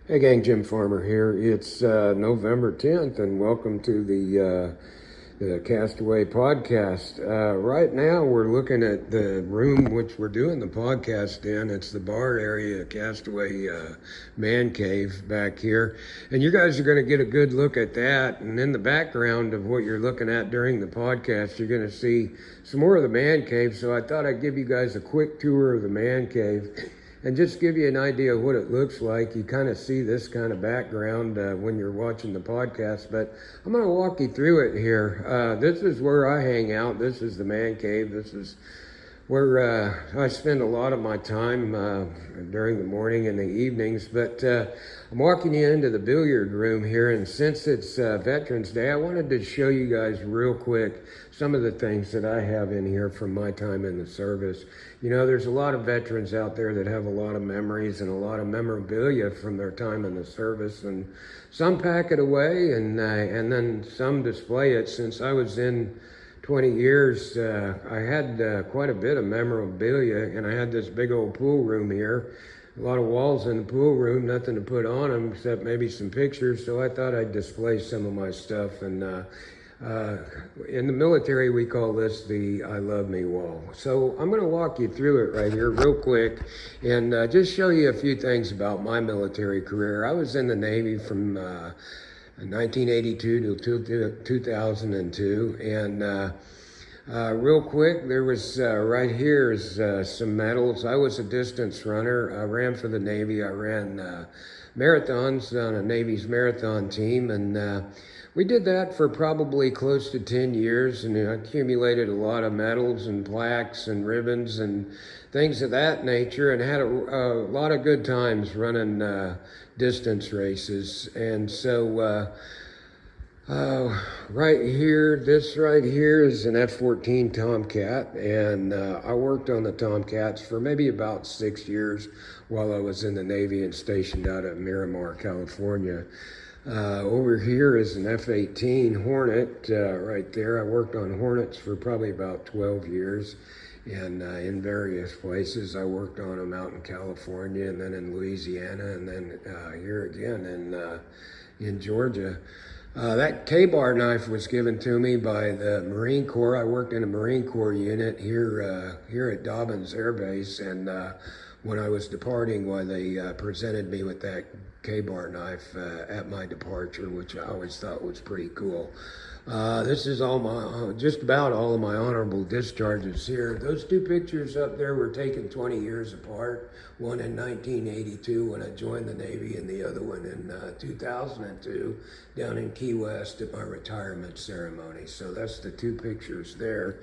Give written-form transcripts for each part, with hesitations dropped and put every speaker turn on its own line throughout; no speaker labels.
Hey gang, Jim Farmer here. It's November 10th and welcome to the Castaway podcast. Right now we're looking at the room which we're doing the podcast in. It's the bar area, Castaway Man Cave back here. And you guys are going to get a good look at that. And in the background of what you're looking at during the podcast, you're going to see some more of the Man Cave. So I thought I'd give you guys a quick tour of the Man Cave and just give you an idea of what it looks like. You kind of see this kind of background when you're watching the podcast, but I'm going to walk you through it here. This is where I hang out. This is the Man Cave. This is where I spend a lot of my time during the morning and the evenings. But I'm walking you into the billiard room here, and since it's Veterans Day, I wanted to show you guys real quick some of the things that I have in here from my time in the service. You know, there's a lot of veterans out there that have a lot of memories and a lot of memorabilia from their time in the service, and some pack it away, and then some display it. Since I was in 20 years, I had quite a bit of memorabilia, and I had this big old pool room here. A lot of walls in the pool room, nothing to put on them except maybe some pictures, so I thought I'd display some of my stuff. And in the military, we call this the I Love Me wall. So I'm going to walk you through it right here real quick and just show you a few things about my military career. I was in the Navy from 1982 to 2002, and real quick, there was right here is some medals. I was a distance runner. I ran for the Navy. I ran marathons on a Navy's marathon team, and we did that for probably close to 10 years, and accumulated a lot of medals and plaques and ribbons and things of that nature, and had a lot of good times running distance races. And so right here, this right here is an F-14 Tomcat, and I worked on the Tomcats for maybe about 6 years while I was in the Navy and stationed out at Miramar, California. Over here is an F-18 Hornet right there. I worked on Hornets for probably about 12 years, and in various places. I worked on them out in California, and then in Louisiana, and then here again in Georgia. That K-bar knife was given to me by the Marine Corps. I worked in a Marine Corps unit here at Dobbins Air Base, and when I was departing, they presented me with that K-bar knife at my departure, which I always thought was pretty cool. This is all my, just about all of my honorable discharges here. Those two pictures up there were taken 20 years apart. One in 1982 when I joined the Navy, and the other one in 2002 down in Key West at my retirement ceremony. So that's the two pictures there.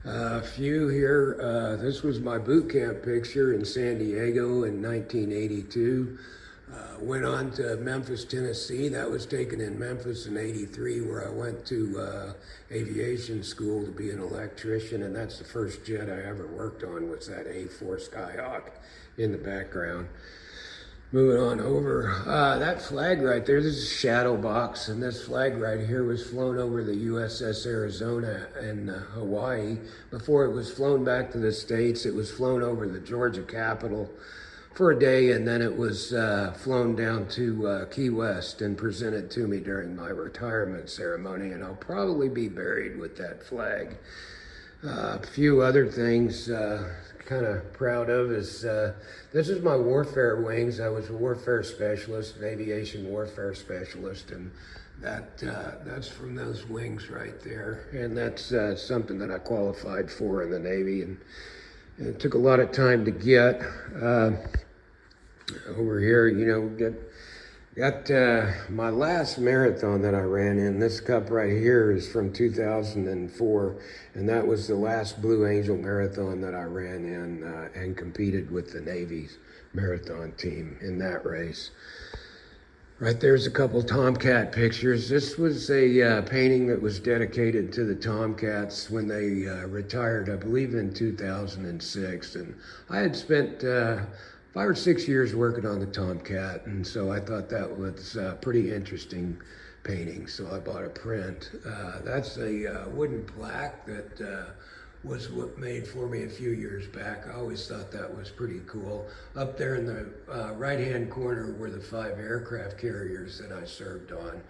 A few here. This was my boot camp picture in San Diego in 1982. Went on to Memphis, Tennessee. That was taken in Memphis in '83, where I went to aviation school to be an electrician, and that's the first jet I ever worked on, was that A4 Skyhawk in the background. Moving on over, that flag right there, this is a shadow box, and this flag right here was flown over the USS Arizona in Hawaii. Before it was flown back to the States, it was flown over the Georgia Capitol for a day, and then it was flown down to Key West and presented to me during my retirement ceremony, and I'll probably be buried with that flag. A few other things kind of proud of is this is my warfare wings. I was a warfare specialist, an aviation warfare specialist, and that's from those wings right there, and that's something that I qualified for in the Navy, and it took a lot of time to get. Over here, you know, got my last marathon that I ran in. This cup right here is from 2004, and that was the last Blue Angel marathon that I ran in and competed with the Navy's marathon team in that race. Right there's a couple Tomcat pictures. This was a painting that was dedicated to the Tomcats when they retired, I believe in 2006. And I had spent 5 or 6 years working on the Tomcat, and so I thought that was a pretty interesting painting, so I bought a print. That's a wooden plaque that was what made for me a few years back. I always thought that was pretty cool. Up there in the right-hand corner were the 5 aircraft carriers that I served on.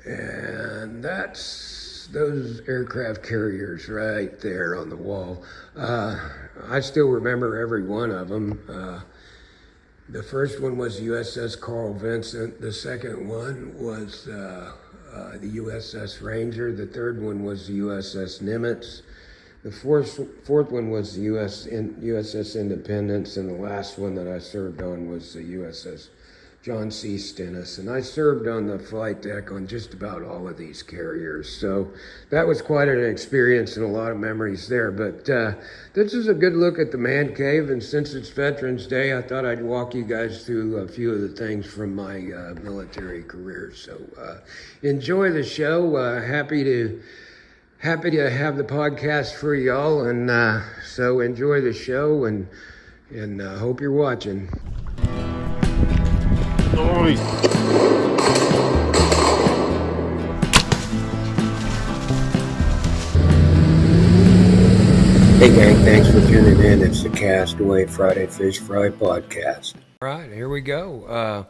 And that's those aircraft carriers right there on the wall. I still remember every one of them. The first one was USS Carl Vinson. The second one was the USS Ranger. The third one was the USS Nimitz. The fourth one was the USS Independence, and the last one that I served on was the USS John C. Stennis. And I served on the flight deck on just about all of these carriers. So that was quite an experience and a lot of memories there. But this is a good look at the man cave, and since it's Veterans Day, I thought I'd walk you guys through a few of the things from my military career. So enjoy the show. Happy to have the podcast for y'all, and so enjoy the show, and hope you're watching.
Nice.
Hey gang, thanks for tuning in. It's the Castaway Friday Fish Fry podcast. All right, here we go.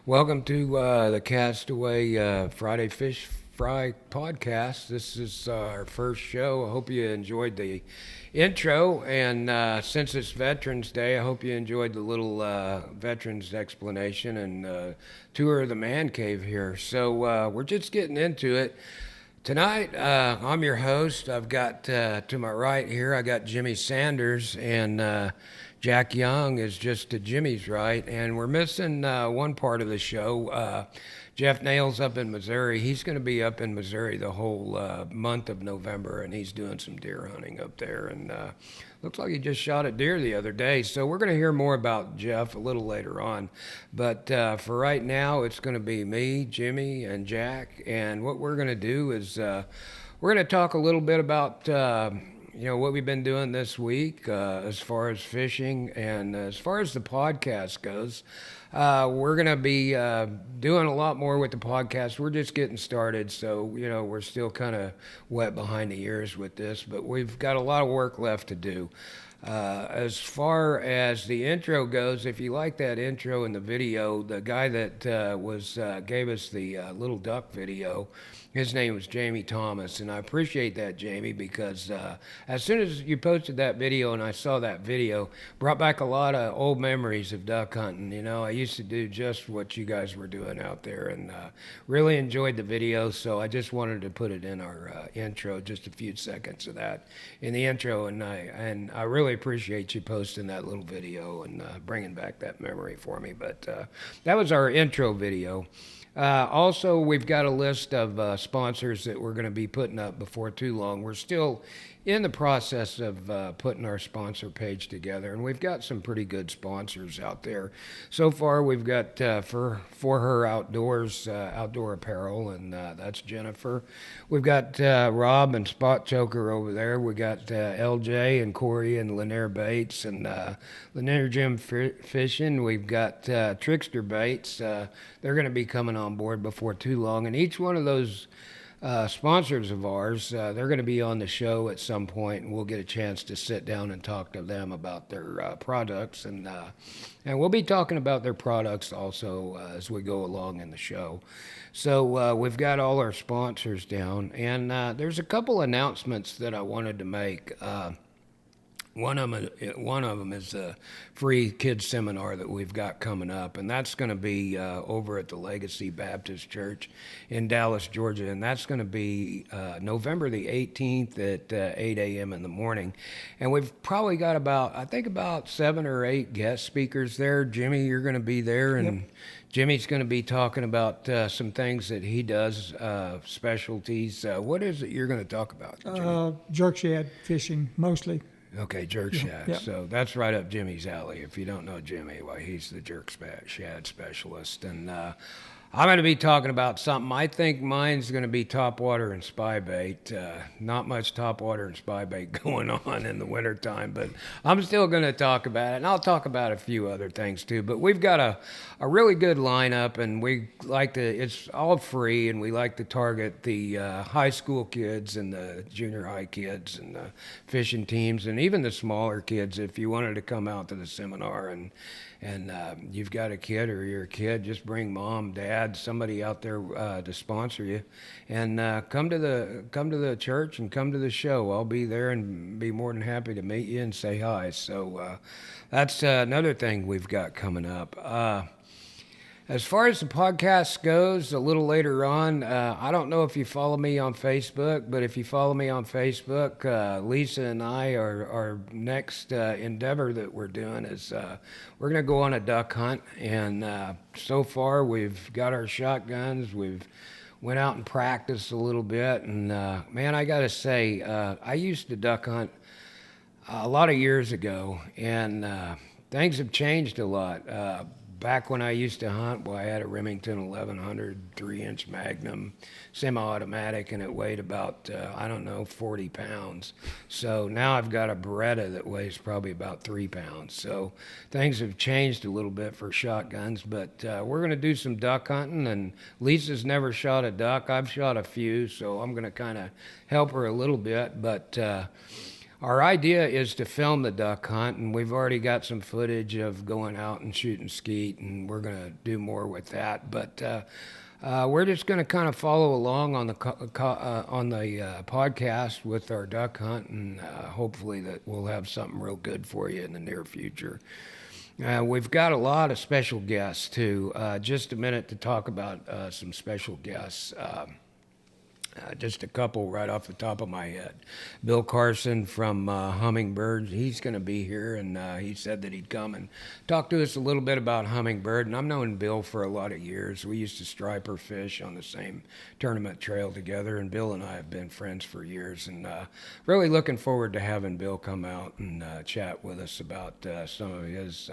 Welcome to the Castaway Friday Fish Fry podcast. This is our first show. I hope you enjoyed the intro, and since it's Veterans Day, I hope you enjoyed the little veterans explanation and tour of the man cave here. So we're just getting into it. Tonight, I'm your host. I've got to my right here, I got Jimmy Sanders, and Jack Young is just to Jimmy's right, and we're missing one part of the show. Jeff Nail's up in Missouri. He's going to be up in Missouri the whole month of November, and he's doing some deer hunting up there. And looks like he just shot a deer the other day. So we're going to hear more about Jeff a little later on. But for right now, it's going to be me, Jimmy, and Jack. And what we're going to do is we're going to talk a little bit about what we've been doing this week as far as fishing, and as far as the podcast goes. We're going to be doing a lot more with the podcast. We're just getting started, so, we're still kind of wet behind the ears with this, but we've got a lot of work left to do. As far as the intro goes, if you like that intro in the video, the guy that gave us the little duck video, his name was Jamie Thomas, and I appreciate that, Jamie, because as soon as you posted that video and I saw that video, brought back a lot of old memories of duck hunting. I used to do just what you guys were doing out there, and really enjoyed the video, so I just wanted to put it in our intro, just a few seconds of that in the intro, and I really appreciate you posting that little video and bringing back that memory for me. But that was our intro video. Also, we've got a list of sponsors that we're going to be putting up before too long. We're still in the process of putting our sponsor page together, and we've got some pretty good sponsors out there. So far, we've got For Her Outdoors, outdoor apparel, and that's Jennifer. We've got Rob and Spot Choker over there. We got LJ and Corey and Lanier Baits and Lanier Jim Fishing. We've got Trickster Baits. They're going to be coming on board before too long, and each one of those sponsors of ours, they're going to be on the show at some point, and we'll get a chance to sit down and talk to them about their products, and we'll be talking about their products also as we go along in the show. So we've got all our sponsors down, and there's a couple announcements that I wanted to make. One of them is a free kids seminar that we've got coming up, and that's going to be over at the Legacy Baptist Church in Dallas, Georgia, and that's going to be November the 18th at 8 a.m. in the morning. And we've probably got about 7 or 8 guest speakers there. Jimmy, you're going to be there, and yep. Jimmy's going to be talking about some things that he does, specialties. What is it you're going to talk about,
jerk shad fishing, mostly.
Okay, jerk shad.
Yeah.
So that's right up Jimmy's alley. If you don't know Jimmy, well, he's the jerk shad specialist. And I'm going to be talking about something. I think mine's going to be topwater and spy bait. Not much topwater and spy bait going on in the wintertime, but I'm still going to talk about it. And I'll talk about a few other things too. But we've got a really good lineup, and it's all free, and we like to target the high school kids and the junior high kids and the fishing teams, and even the smaller kids. If you wanted to come out to the seminar and you've got a kid or you're a kid, just bring mom, dad, somebody out there to sponsor you, and come to the church and come to the show. I'll be there and be more than happy to meet you and say hi. So that's another thing we've got coming up. As far as the podcast goes, a little later on, I don't know if you follow me on Facebook, but if you follow me on Facebook, Lisa and I, our next endeavor that we're doing is we're going to go on a duck hunt. And so far, we've got our shotguns. We've went out and practiced a little bit. And man, I got to say, I used to duck hunt a lot of years ago, and things have changed a lot. Back when I used to hunt, I had a Remington 1100 3-inch Magnum semi-automatic, and it weighed about, 40 pounds. So now I've got a Beretta that weighs probably about 3 pounds. So things have changed a little bit for shotguns, but we're going to do some duck hunting, and Lisa's never shot a duck. I've shot a few, so I'm going to kind of help her a little bit, but our idea is to film the duck hunt, and we've already got some footage of going out and shooting skeet, and we're going to do more with that. But we're just going to kind of follow along on the podcast with our duck hunt, and hopefully that we'll have something real good for you in the near future. We've got a lot of special guests too. Just a minute to talk about some special guests. Just a couple right off the top of my head. Bill Carson from Hummingbird, he's going to be here, and he said that he'd come and talk to us a little bit about Hummingbird. And I've known Bill for a lot of years. We used to striper fish on the same tournament trail together, and Bill and I have been friends for years. And really looking forward to having Bill come out and chat with us about some of his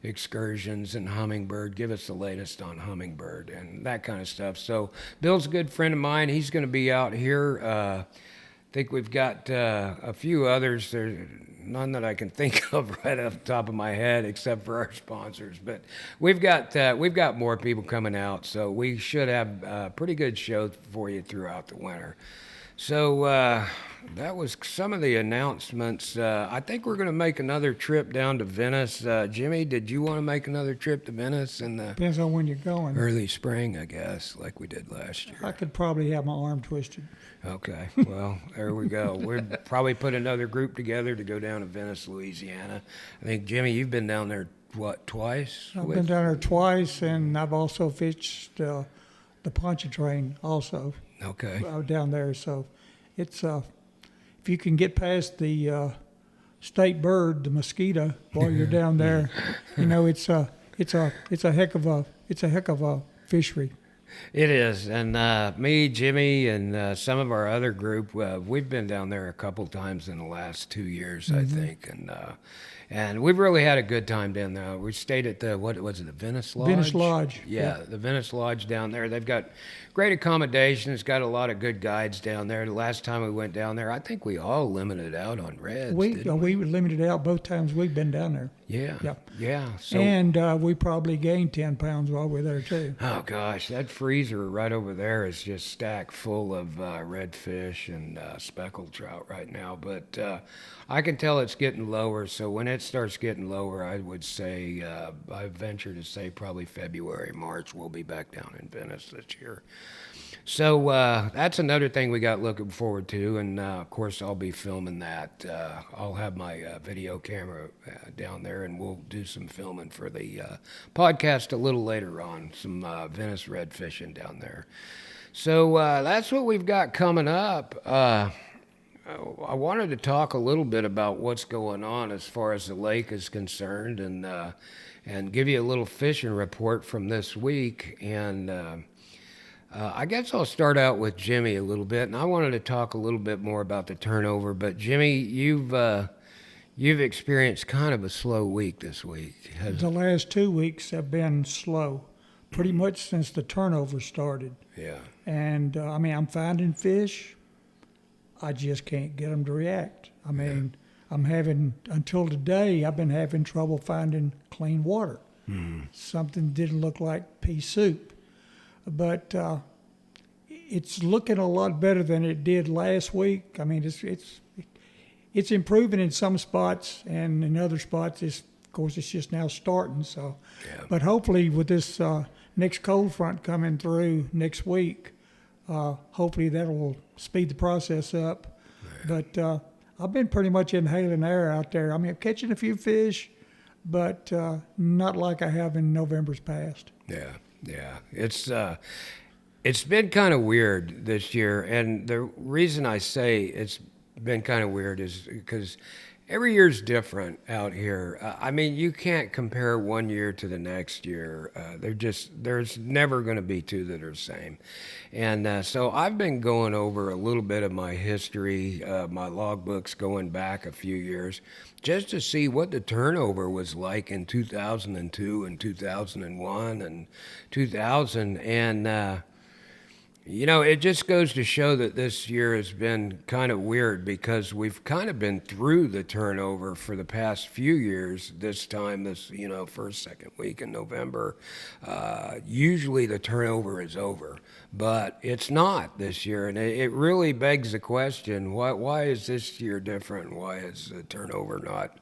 excursions and Hummingbird, give us the latest on Hummingbird and that kind of stuff. So Bill's a good friend of mine. He's going to be out here. I think we've got a few others. There's none that I can think of right off the top of my head, except for our sponsors. But we've got more people coming out, so we should have a pretty good show for you throughout the winter. So that was some of the announcements. I think we're going to make another trip down to Venice. Jimmy, did you want to make another trip to Venice in the
Depends on when you're going.
early spring, I guess, like we did last year?
I could probably have my arm twisted.
Okay, well, there we go. We'll probably put another group together to go down to Venice, Louisiana. I think, Jimmy, you've been down there, what, twice?
I've been down there twice, and I've also fished the Pontchartrain also.
Okay.
Down there, so it's if you can get past the state bird, the mosquito, while you're down there, it's a heck of a fishery.
It is, and me, Jimmy, and some of our other group, we've been down there a couple times in the last 2 years, I think, and we've really had a good time down there. We stayed at the the Venice Lodge?
Venice Lodge.
Yeah, the Venice Lodge down there. They've got great accommodations, got a lot of good guides down there. The last time we went down there, I think we all limited out on reds.
We were limited out both times we've been down there.
Yeah. So,
and we probably gained 10 pounds while we're there too.
Oh gosh, that freezer right over there is just stacked full of redfish and speckled trout right now. But I can tell it's getting lower. So when it starts getting lower, I would say, I venture to say probably February, March, we'll be back down in Venice this year. So that's another thing we got looking forward to, and of course I'll be filming that. I'll have my video camera down there, and we'll do some filming for the podcast a little later on, some Venice red fishing down there. So that's what we've got coming up. I wanted to talk a little bit about what's going on as far as the lake is concerned, and give you a little fishing report from this week. And I guess I'll start out with Jimmy a little bit, and I wanted to talk a little bit more about the turnover. But Jimmy, you've experienced kind of a slow week this week.
The last 2 weeks have been slow, pretty much since the turnover started.
Yeah.
And I mean, I'm finding fish. I just can't get them to react. I mean, until today, I've been having trouble finding clean water. Something didn't look like pea soup. But it's looking a lot better than it did last week. I mean, it's improving in some spots, and in other spots, of course, it's just now starting. So,
Yeah.
but hopefully, with this next cold front coming through next week, hopefully that will speed the process up. But I've been pretty much inhaling air out there. I mean, I'm catching a few fish, but not like I have in November's past.
Yeah, yeah. It's been kind of weird this year, and the reason I say it's been kind of weird is because every year's different out here. I mean, you can't compare one year to the next year. There's never going to be two that are the same. And so I've been going over a little bit of my history, my logbooks going back a few years, just to see what the turnover was like in 2002 and 2001 and 2000. And you know, it just goes to show that this year has been kind of weird because we've kind of been through the turnover for the past few years. First, second week in November, usually the turnover is over, but it's not this year. And it really begs the question, why is this year different? Why is the turnover not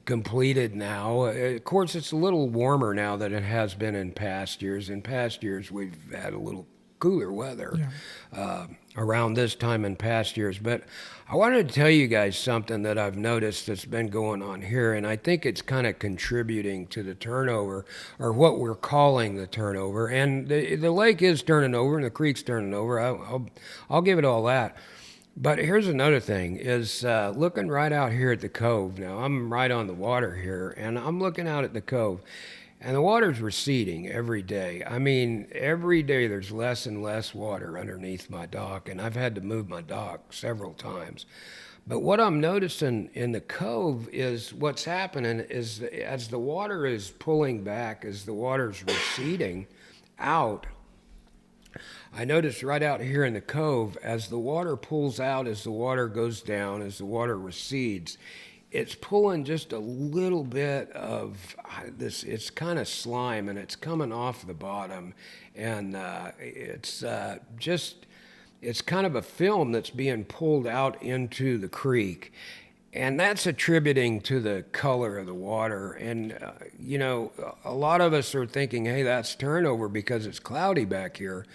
completed now? Of course, it's a little warmer now than it has been in past years. In past years, we've had a little cooler weather around this time in past years. But I wanted to tell you guys something that I've noticed that's been going on here, and I think it's kind of contributing to the turnover, or what we're calling the turnover. And the lake is turning over and the creek's turning over. I'll give it all that. But here's another thing, is looking right out here at the cove. Now, I'm right on the water here, and I'm looking out at the cove. And the water's receding every day. I mean, every day there's less and less water underneath my dock, and I've had to move my dock several times. But what I'm noticing in the cove is what's happening is as the water is pulling back, as the water's receding out, I noticed right out here in the cove, as the water pulls out, as the water goes down, as the water recedes, it's pulling just a little bit of this. It's kind of slime, and it's coming off the bottom, and it's kind of a film that's being pulled out into the creek, and that's attributing to the color of the water. And you know, a lot of us are thinking, hey, that's turnover because it's cloudy back here.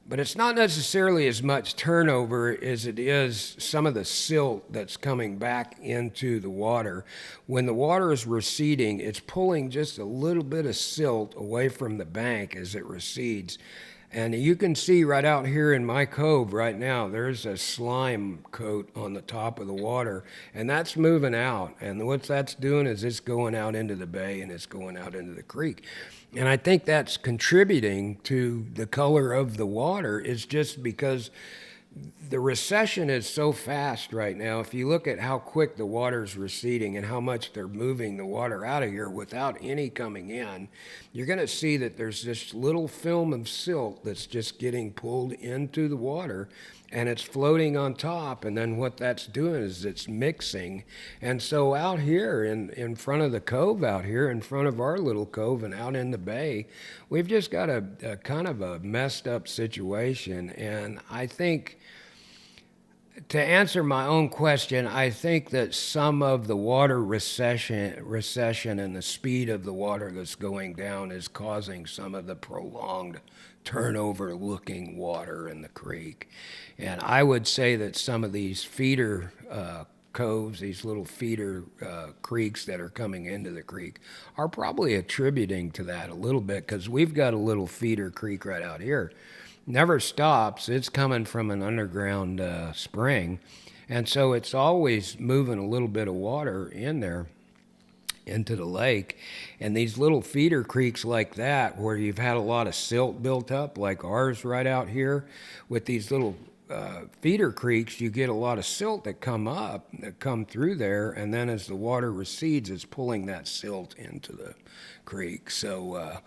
But it's not necessarily as much turnover as it is some of the silt that's coming back into the water. When the water is receding, it's pulling just a little bit of silt away from the bank as it recedes. And you can see right out here in my cove right now, there's a slime coat on the top of the water, and that's moving out. And what that's doing is it's going out into the bay, and it's going out into the creek. And I think that's contributing to the color of the water, is just because the recession is so fast right now. If you look at how quick the water's receding and how much they're moving the water out of here without any coming in, you're going to see that there's this little film of silt that's just getting pulled into the water, and it's floating on top. And then what that's doing is it's mixing. And so out here in front of the cove, out here in front of our little cove and out in the bay, we've just got a kind of a messed up situation. And I think, to answer my own question, I think that some of the water recession and the speed of the water that's going down is causing some of the prolonged turnover looking water in the creek. And I would say that some of these feeder coves, these little feeder creeks that are coming into the creek, are probably attributing to that a little bit, because we've got a little feeder creek right out here. Never stops. It's coming from an underground spring, and so it's always moving a little bit of water in there into the lake. And these little feeder creeks like that, where you've had a lot of silt built up, like ours right out here, with these little feeder creeks, you get a lot of silt that come through there, and then as the water recedes, it's pulling that silt into the creek. So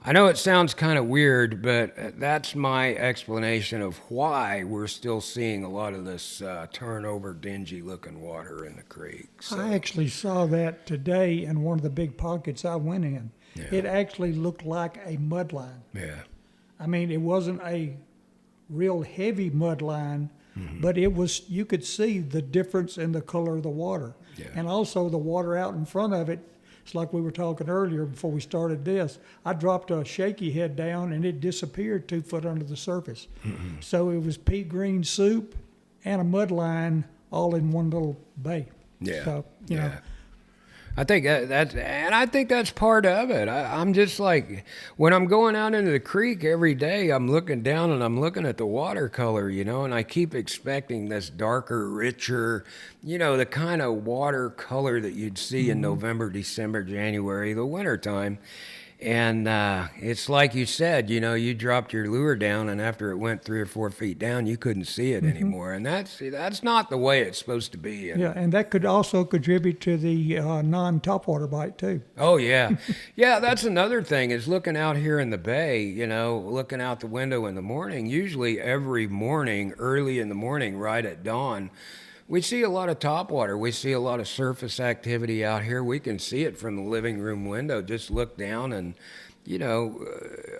I know it sounds kind of weird, but that's my explanation of why we're still seeing a lot of this turnover, dingy-looking water in the creek. So,
I actually saw that today in one of the big pockets I went in.
yeah,
It actually looked like a mud line.
yeah,
I mean, it wasn't a real heavy mud line,
mm-hmm.
but it was, you could see the difference in the color of the water.
Yeah.
And also the water out in front of it, it's like we were talking earlier before we started this. I dropped a shaky head down and it disappeared 2 foot under the surface.
Mm-hmm.
So it was pea green soup and a mud line all in one little bay.
Yeah,
So, you know,
I think I think that's part of it. I'm just like, when I'm going out into the creek every day, I'm looking down and I'm looking at the watercolor, and I keep expecting this darker, richer, the kind of watercolor that you'd see in November, December, January, the wintertime. And it's like you said, you dropped your lure down, and after it went 3 or 4 feet down, you couldn't see it anymore. And that's not the way it's supposed to be. And,
yeah, and that could also contribute to the non-topwater bite too.
oh yeah, yeah. That's another thing is looking out here in the bay. Looking out the window in the morning. Usually every morning, early in the morning, right at dawn, we see a lot of topwater. We see a lot of surface activity out here. We can see it from the living room window. Just look down and,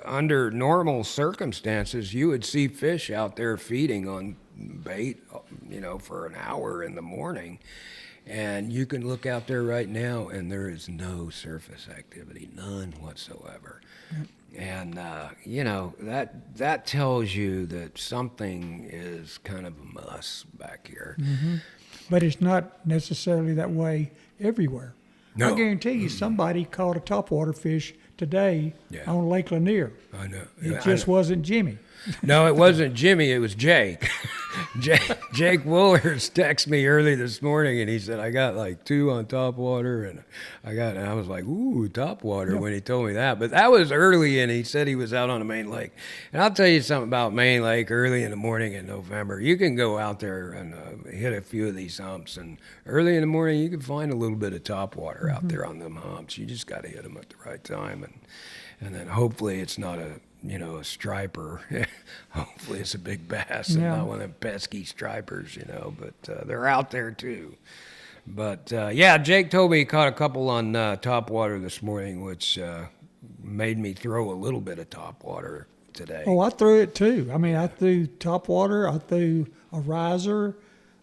under normal circumstances, you would see fish out there feeding on bait, for an hour in the morning. And you can look out there right now and there is no surface activity, none whatsoever. And, that tells you that something is kind of a muss back here.
But it's not necessarily that way everywhere.
No.
I guarantee you somebody caught a topwater fish today
Yeah.
on Lake Lanier.
I know.
It just wasn't Jimmy.
No, it wasn't Jimmy. It was Jake. Jake Woolers texted me early this morning, and he said, I got like 2 on top water, and I was like, ooh, top water when he told me that. But that was early, and he said he was out on the main lake. And I'll tell you something about main lake early in the morning in November. You can go out there and hit a few of these humps, and early in the morning you can find a little bit of top water out there on them humps. You just got to hit them at the right time, and then hopefully it's not a striper. Hopefully it's a big bass and not one of them pesky stripers, but they're out there too. But Jake told me he caught a couple on top water this morning, which made me throw a little bit of top water today.
Oh, I threw it too. I mean, I threw topwater, I threw a riser,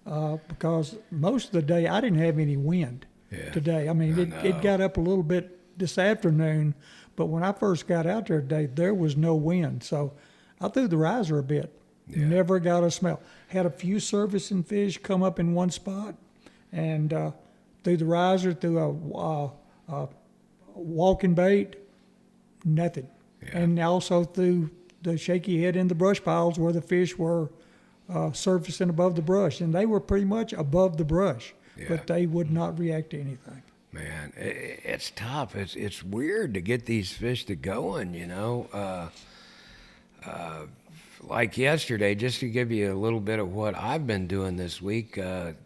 because most of the day I didn't have any wind today. I mean, it got up a little bit this afternoon, but when I first got out there today, there was no wind. So I threw the riser a bit. Yeah. Never got a smell. Had a few surfacing fish come up in one spot, and threw the riser, threw a walking bait, nothing. Yeah. And also threw the shaky head in the brush piles where the fish were surfacing above the brush. And they were pretty much above the brush, but they would not react to anything.
Man, it's tough. It's weird to get these fish to going, like yesterday, just to give you a little bit of what I've been doing this week.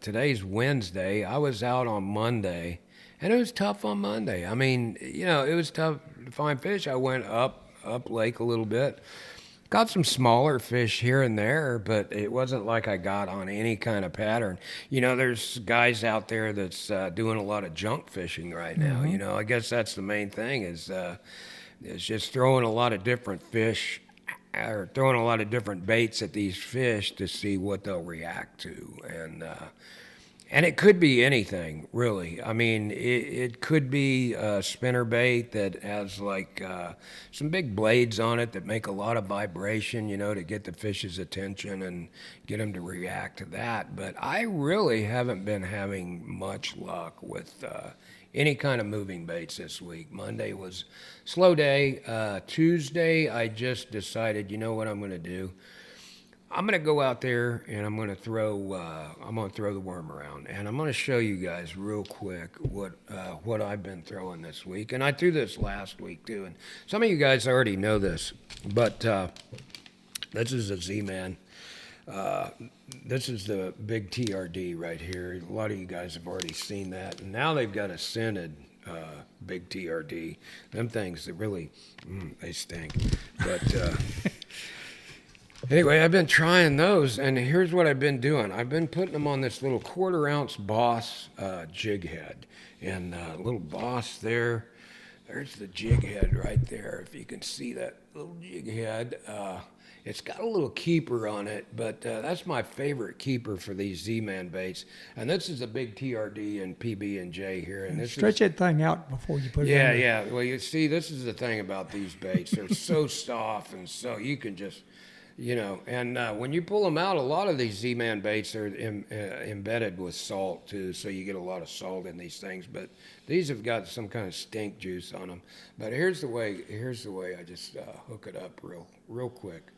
Today's Wednesday. I was out on Monday, and it was tough on Monday. I mean, it was tough to find fish. I went up lake a little bit. Got some smaller fish here and there, but it wasn't like I got on any kind of pattern. There's guys out there that's doing a lot of junk fishing right now. I guess that's the main thing is just throwing a lot of different fish or throwing a lot of different baits at these fish to see what they'll react to. And it could be anything, really. I mean, it could be a spinner bait that has like some big blades on it that make a lot of vibration, to get the fish's attention and get them to react to that. But I really haven't been having much luck with any kind of moving baits this week. Monday was slow day. Tuesday, I just decided, you know what I'm going to do? I'm going to go out there and I'm going to throw the worm around, and I'm going to show you guys real quick what I've been throwing this week. And I threw this last week too, and some of you guys already know this, but this is a Z-Man. This is the big TRD right here. A lot of you guys have already seen that, and now they've got a scented big TRD. Them things that really, they stink. But anyway, I've been trying those, and here's what I've been doing. I've been putting them on this little 1/4 ounce Boss jig head, and little Boss there. There's the jig head right there. If you can see that little jig head, it's got a little keeper on it, but that's my favorite keeper for these Z-Man baits. And this is a big TRD and PB&J here. And this
Stretch that thing out before you put it
yeah,
on.
yeah. Well, you see, this is the thing about these baits. They're so soft, and so you can just, and when you pull them out, a lot of these Z-Man baits are embedded with salt too, so you get a lot of salt in these things. But these have got some kind of stink juice on them. But here's the way I just hook it up real quick.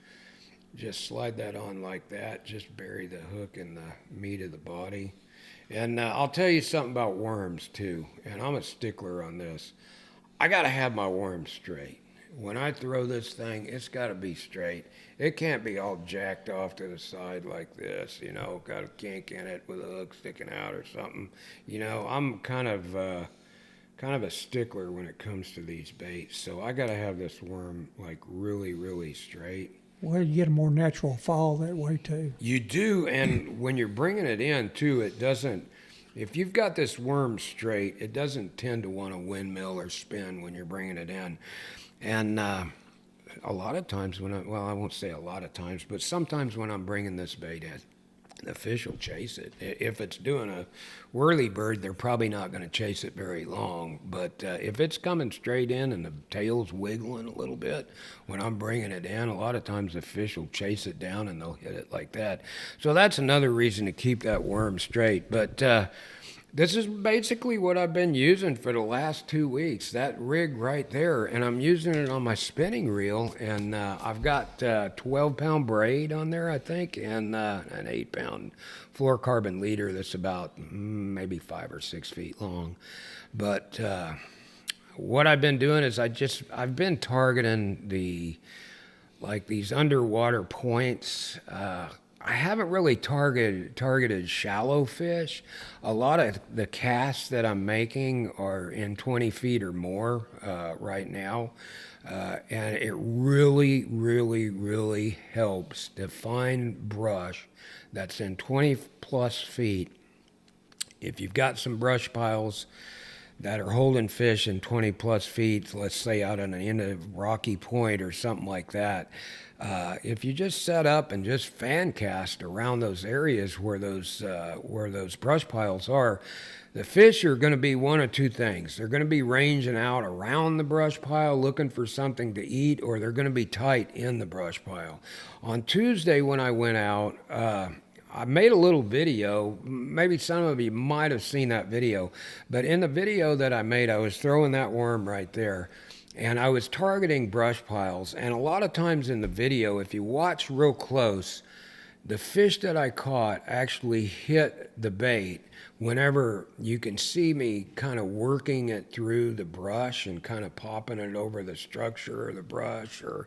Just slide that on like that. Just bury the hook in the meat of the body. And I'll tell you something about worms too, and I'm a stickler on this. I got to have my worms straight. When I throw this thing, it's got to be straight. It can't be all jacked off to the side like this, got a kink in it with a hook sticking out or something. I'm kind of a stickler when it comes to these baits. So I got to have this worm like really, really straight.
Well, you get a more natural fall that way too.
You do, and when you're bringing it in too, it doesn't. If you've got this worm straight, it doesn't tend to want to windmill or spin when you're bringing it in. And a lot of times I won't say a lot of times, but sometimes when I'm bringing this bait in, the fish will chase it. If it's doing a whirlybird, they're probably not going to chase it very long. But if it's coming straight in and the tail's wiggling a little bit, when I'm bringing it in, a lot of times the fish will chase it down and they'll hit it like that. So that's another reason to keep that worm straight. But this is basically what I've been using for the last 2 weeks, that rig right there. And I'm using it on my spinning reel. And I've got 12-pound braid on there, I think, and an 8-pound fluorocarbon leader that's about maybe 5 or 6 feet long. But what I've been doing is I've been targeting these underwater points. I haven't really targeted shallow fish. A lot of the casts that I'm making are in 20 feet or more right now. And it really, really, really helps to find brush that's in 20 plus feet. If you've got some brush piles that are holding fish in 20 plus feet, let's say out on the end of Rocky Point or something like that, if you just set up and just fan cast around those areas where those brush piles are, the fish are going to be one of two things. They're going to be ranging out around the brush pile looking for something to eat, or they're going to be tight in the brush pile. On Tuesday when I went out, I made a little video. Maybe some of you might have seen that video, but in the video that I made, I was throwing that worm right there. And I was targeting brush piles, and a lot of times in the video, if you watch real close, the fish that I caught actually hit the bait whenever you can see me kind of working it through the brush and kind of popping it over the structure or the brush or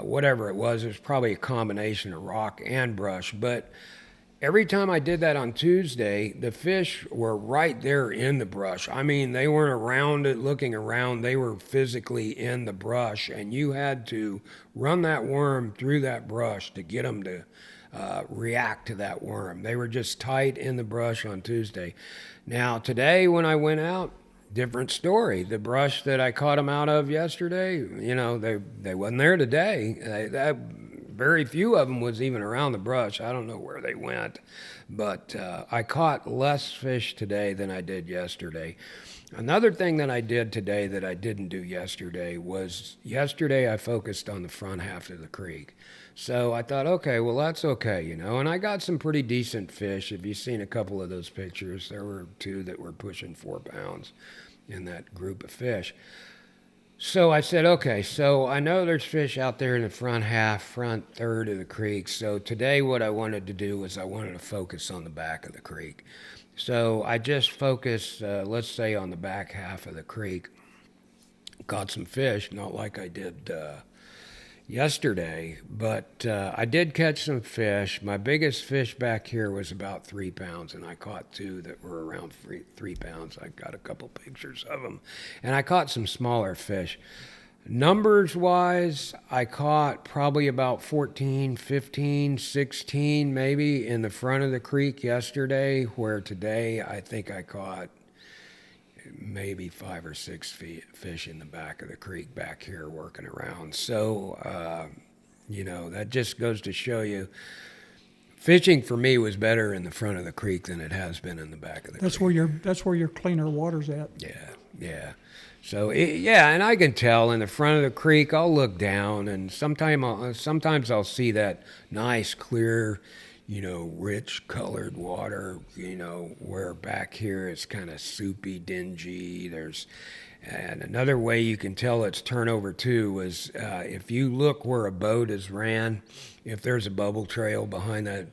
whatever it was. It was probably a combination of rock and brush, but every time I did that on Tuesday, the fish were right there in the brush. I mean, they weren't around it, looking around. They were physically in the brush, and you had to run that worm through that brush to get them to react to that worm. They were just tight in the brush on Tuesday. Now, today when I went out, different story. The brush that I caught them out of yesterday, they wasn't there today. Very few of them was even around the brush. I don't know where they went, but I caught less fish today than I did yesterday. Another thing that I did today that I didn't do yesterday was yesterday I focused on the front half of the creek. So I thought, okay, well, that's okay, and I got some pretty decent fish. If you've seen a couple of those pictures, there were 2 that were pushing 4 pounds in that group of fish. So I said, okay, so I know there's fish out there in the front third of the creek. So today what I wanted to do was I wanted to focus on the back of the creek. So I just focused, let's say, on the back half of the creek. Caught some fish, not like I did yesterday, but I did catch some fish. My biggest fish back here was about 3 pounds, and I caught two that were around 3 pounds. I got a couple pictures of them, and I caught some smaller fish. Numbers wise, I caught probably about 14, 15, 16 maybe in the front of the creek yesterday, where today I think I caught maybe 5 or 6 fish in the back of the creek back here working around. So, that just goes to show you fishing for me was better in the front of the creek than it has been in the back of the creek.
That's where your cleaner water's at.
Yeah. So, and I can tell in the front of the creek, I'll look down and sometimes I'll see that nice, clear, rich colored water, where back here it's kind of soupy, dingy. And another way you can tell it's turnover too is if you look where a boat is ran, if there's a bubble trail behind that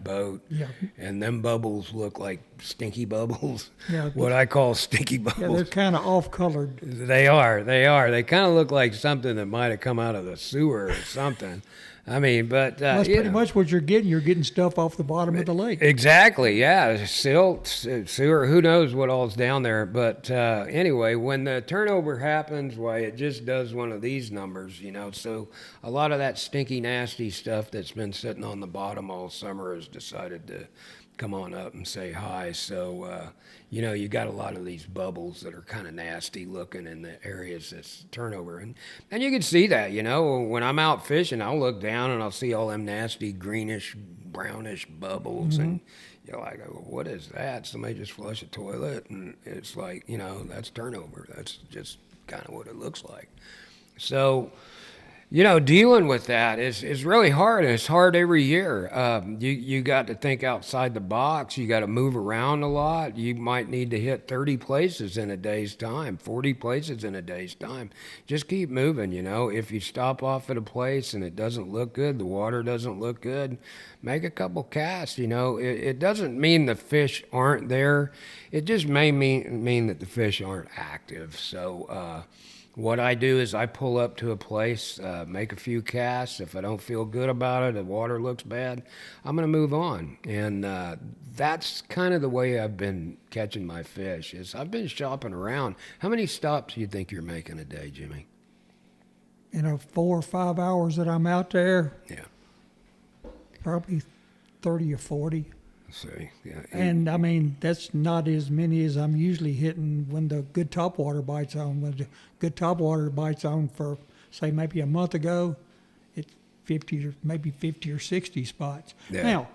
boat,
Yeah.
and them bubbles look like stinky bubbles,
Yeah.
what I call stinky
Yeah,
bubbles.
they're kind of off-colored.
They are. They kind of look like something that might have come out of the sewer or something. I mean, but
That's pretty much what you're getting. You're getting stuff off the bottom of the lake.
Exactly. Yeah, silt, sewer. Who knows what all's down there? But anyway, when the turnover happens, why it just does one of these numbers, So a lot of that stinky, nasty stuff that's been sitting on the bottom all summer has decided to come on up and say hi. So, you got a lot of these bubbles that are kind of nasty looking in the areas that's turnover. And you can see that, when I'm out fishing, I'll look down and I'll see all them nasty greenish, brownish bubbles. And you're like, oh, what is that? Somebody just flushed a toilet. And it's like, that's turnover. That's just kind of what it looks like. So, dealing with that is really hard, and it's hard every year. You got to think outside the box. You got to move around a lot. You might need to hit 30 places in a day's time, 40 places in a day's time. Just keep moving, If you stop off at a place and it doesn't look good, the water doesn't look good, make a couple casts, It doesn't mean the fish aren't there. It just may mean that the fish aren't active. So, what I do is I pull up to a place, make a few casts. If I don't feel good about it, the water looks bad, I'm going to move on. And that's kind of the way I've been catching my fish. Is I've been shopping around. How many stops do you think you're making a day, Jimmy?
4 or 5 hours that I'm out there,
Yeah.
probably 30 or 40.
See, yeah.
And I mean, that's not as many as I'm usually hitting when the good topwater bites on. When the good topwater bites on for, say, maybe a month ago, it's 50 or 60 spots.
Yeah.
Now,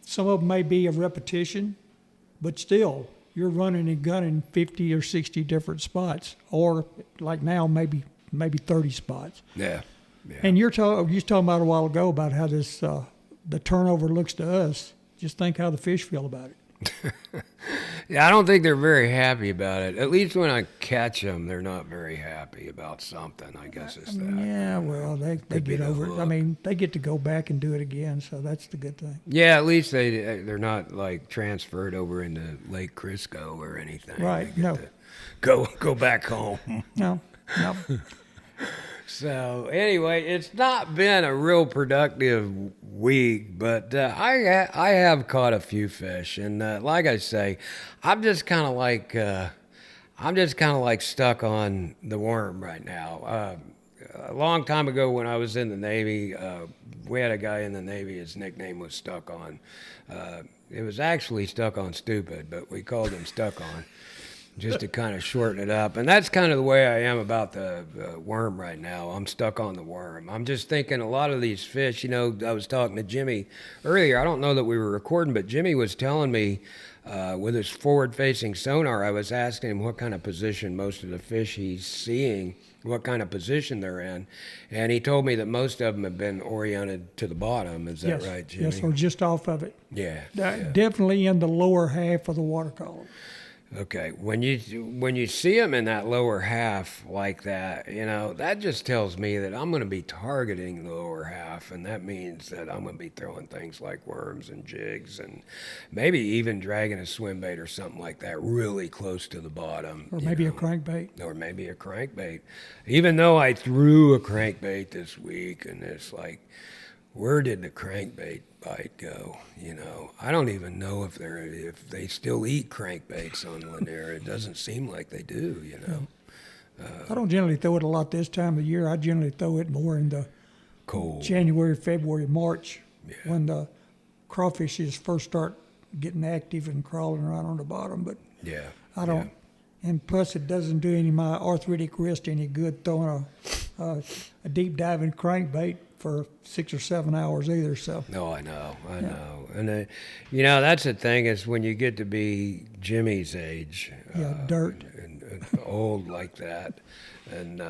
some of them may be a repetition, but still, you're running and gunning 50 or 60 different spots, or like now, maybe 30 spots.
Yeah.
And you were talking about a while ago about how this the turnover looks to us. Just think how the fish feel about it.
Yeah, I don't think they're very happy about it. At least when I catch them, they're not very happy about something. I guess it's that.
Yeah, well, they get over it. I mean, they get to go back and do it again, so that's the good thing.
Yeah, at least they're not like transferred over into Lake Crisco or anything.
Right,
They get
no.
to go back home.
No.
So anyway, it's not been a real productive week, but I have caught a few fish, and like I say, I'm just kind of like stuck on the worm right now. A long time ago when I was in the Navy, we had a guy in the Navy. His nickname was Stuck On. It was actually Stuck On Stupid, but we called him Stuck On, just to kind of shorten it up. And that's kind of the way I am about the worm right now. I'm stuck on the worm. I'm just thinking a lot of these fish, I was talking to Jimmy earlier. I don't know that we were recording, but Jimmy was telling me with his forward-facing sonar, I was asking him what kind of position most of the fish he's seeing, what kind of position they're in. And he told me that most of them have been oriented to the bottom. Is that right, Jimmy?
Yes, or just off of it.
Yeah.
Definitely in the lower half of the water column.
Okay, when you see them in that lower half like that, that just tells me that I'm going to be targeting the lower half, and that means that I'm going to be throwing things like worms and jigs, and maybe even dragging a swim bait or something like that, really close to the bottom,
Or maybe a crankbait.
or maybe a crankbait. Even though I threw a crankbait this week, and it's like, where did the crankbait bite go? I don't even know if they still eat crankbaits on Lanier. It doesn't seem like they do.
I don't generally throw it a lot this time of year. I generally throw it more in the
Cold.
January, February, March,
Yeah.
when the crawfishes first start getting active and crawling around on the bottom. But
Yeah.
I don't. And plus, it doesn't do any of my arthritic wrist any good throwing a deep diving crankbait for 6 or 7 hours either. So
No, I know, and that's the thing is when you get to be Jimmy's age,
dirt.
and old like that, and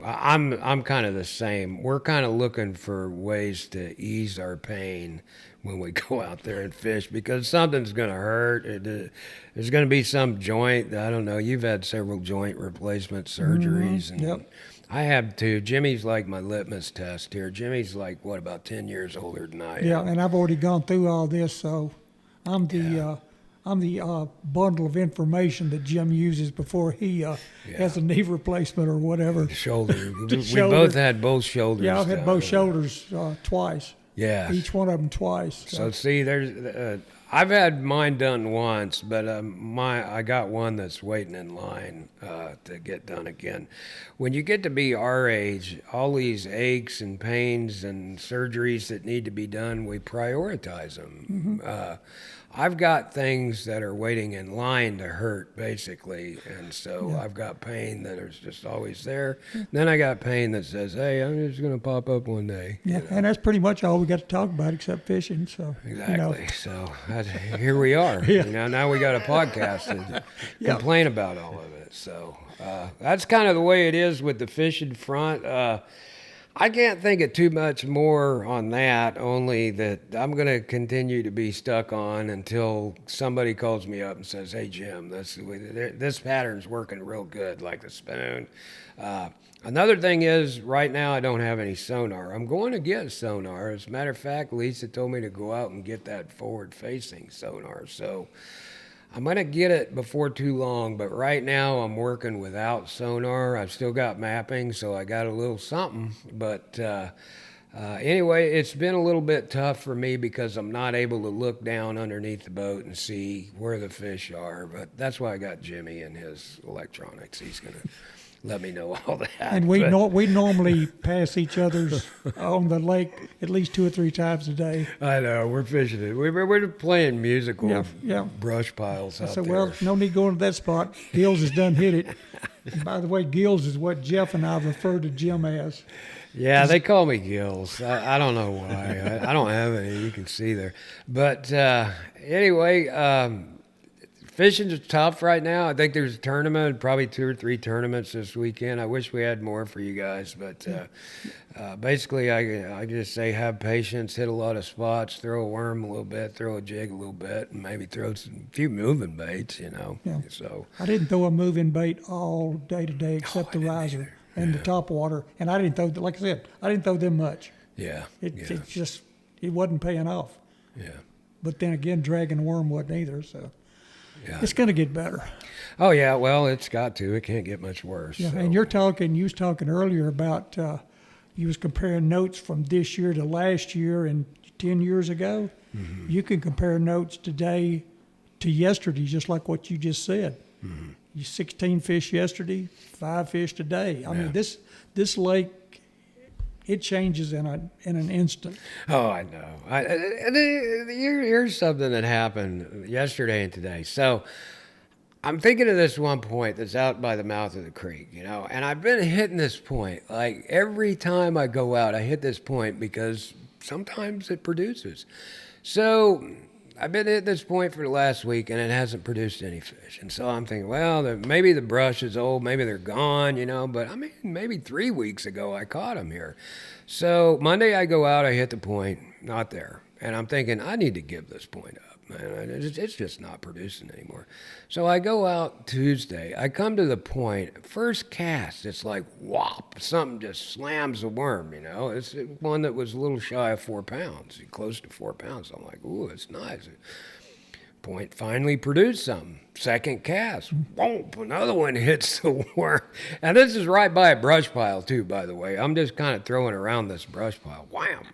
I'm kind of the same. We're kind of looking for ways to ease our pain when we go out there and fish because something's going to hurt. There's going to be some joint. I don't know. You've had several joint replacement surgeries, and
Yep.
I have too. Jimmy's like my litmus test here. Jimmy's like, what, about 10 years older than I am?
Yeah, and I've already gone through all this, so I'm the bundle of information that Jim uses before he has a knee replacement or whatever.
Shoulder. We
shoulder.
both had both shoulders.
Yeah, I've had
done.
both shoulders twice.
Yeah.
Each one of them twice.
So see, I've had mine done once, but I got one that's waiting in line to get done again. When you get to be our age, all these aches and pains and surgeries that need to be done, we prioritize them. I've got things that are waiting in line to hurt, basically, and so I've got pain that is just always there. Then I got pain that says, "Hey, I'm just going to pop up one day."
Yeah, and that's pretty much all we got to talk about except fishing. So
Exactly. So here we are. Now we got a podcast to complain about all of it. So that's kind of the way it is with the fishing front. I can't think of too much more on that, only that I'm going to continue to be stuck on until somebody calls me up and says, "Hey, Jim, this pattern's working real good, like the spoon." Another thing is, right now I don't have any sonar. I'm going to get sonar. As a matter of fact, Lisa told me to go out and get that forward-facing sonar. So I'm going to get it before too long, but right now I'm working without sonar. I've still got mapping, so I got a little something. But anyway, it's been a little bit tough for me because I'm not able to look down underneath the boat and see where the fish are. But that's why I got Jimmy and his electronics. He's going to let me know all that.
And we normally pass each other's on the lake at least 2 or 3 times a day.
I know, we're fishing it. We're playing musical brush piles out
So,
there.
well, no need going to that spot. Gills has done hit it. And by the way, Gills is what Jeff and I refer to Jim as.
Yeah, they call me Gills. I don't know why. I don't have any. You can see there. But anyway, fishing's tough right now. I think there's a tournament, probably 2 or 3 tournaments this weekend. I wish we had more for you guys, but basically I just say have patience, hit a lot of spots, throw a worm a little bit, throw a jig a little bit, and maybe throw a few moving baits,
Yeah.
So
I didn't throw a moving bait all day today except the riser and the top water. And I didn't throw, like I said, I didn't throw them much.
yeah,
It just, it wasn't paying off.
yeah.
But then again, dragging a worm wasn't either. So
Yeah.
it's going to get better.
Oh yeah, well it's got to. It can't get much worse.
Yeah,
so.
and you was talking earlier about you was comparing notes from this year to last year and 10 years ago.
Mm-hmm.
You can compare notes today to yesterday, just like what you just said.
Mm-hmm.
You 16 fish yesterday, 5 fish today. I mean, this lake, it changes in an instant.
Oh, I know. Here's something that happened yesterday and today. So I'm thinking of this one point that's out by the mouth of the creek, and I've been hitting this point. Like every time I go out, I hit this point because sometimes it produces. So I've been at this point for the last week, and it hasn't produced any fish. And so I'm thinking, well, maybe the brush is old, maybe they're gone, But I mean, maybe 3 weeks ago I caught them here. So Monday I go out, I hit the point, not there. And I'm thinking, I need to give this point up, man. It's just not producing anymore. So I go out Tuesday. I come to the point, first cast, it's like, whop, something just slams a worm, you know. It's one that was a little shy of 4 pounds, close to 4 pounds. I'm like, ooh, it's nice. Point finally produced something. Second cast, boom, another one hits the worm. And this is right by a brush pile, too, by the way. I'm just kind of throwing around this brush pile. Wham!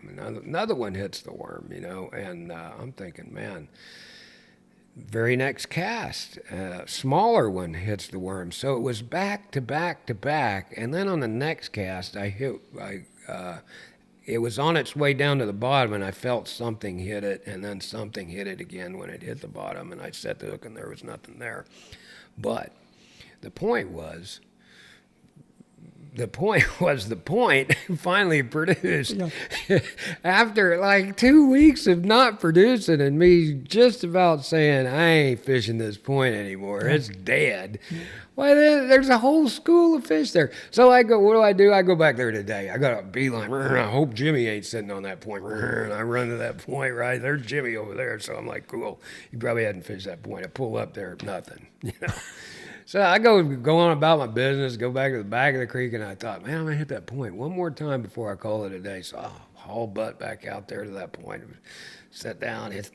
Another one hits the worm, you know. And I'm thinking, man, very next cast, smaller one hits the worm. So it was back to back to back. And then on the next cast, it was on its way down to the bottom, and I felt something hit it, and then something hit it again when it hit the bottom, and I set the hook, and there was nothing there. But the point was the point finally produced. Yeah. After like 2 weeks of not producing and me just about saying, I ain't fishing this point anymore. It's dead. Well, there's a whole school of fish there. So I go, what do? I go back there today. I got a beeline. I hope Jimmy ain't sitting on that point. And I run to that point, right? There's Jimmy over there. So I'm like, cool. He probably hadn't fished that point. I pull up there, nothing, you know. So I go on about my business, go back to the back of the creek, and I thought, man, I'm going to hit that point one more time before I call it a day. So I'll haul butt back out there to that point, sit down, hit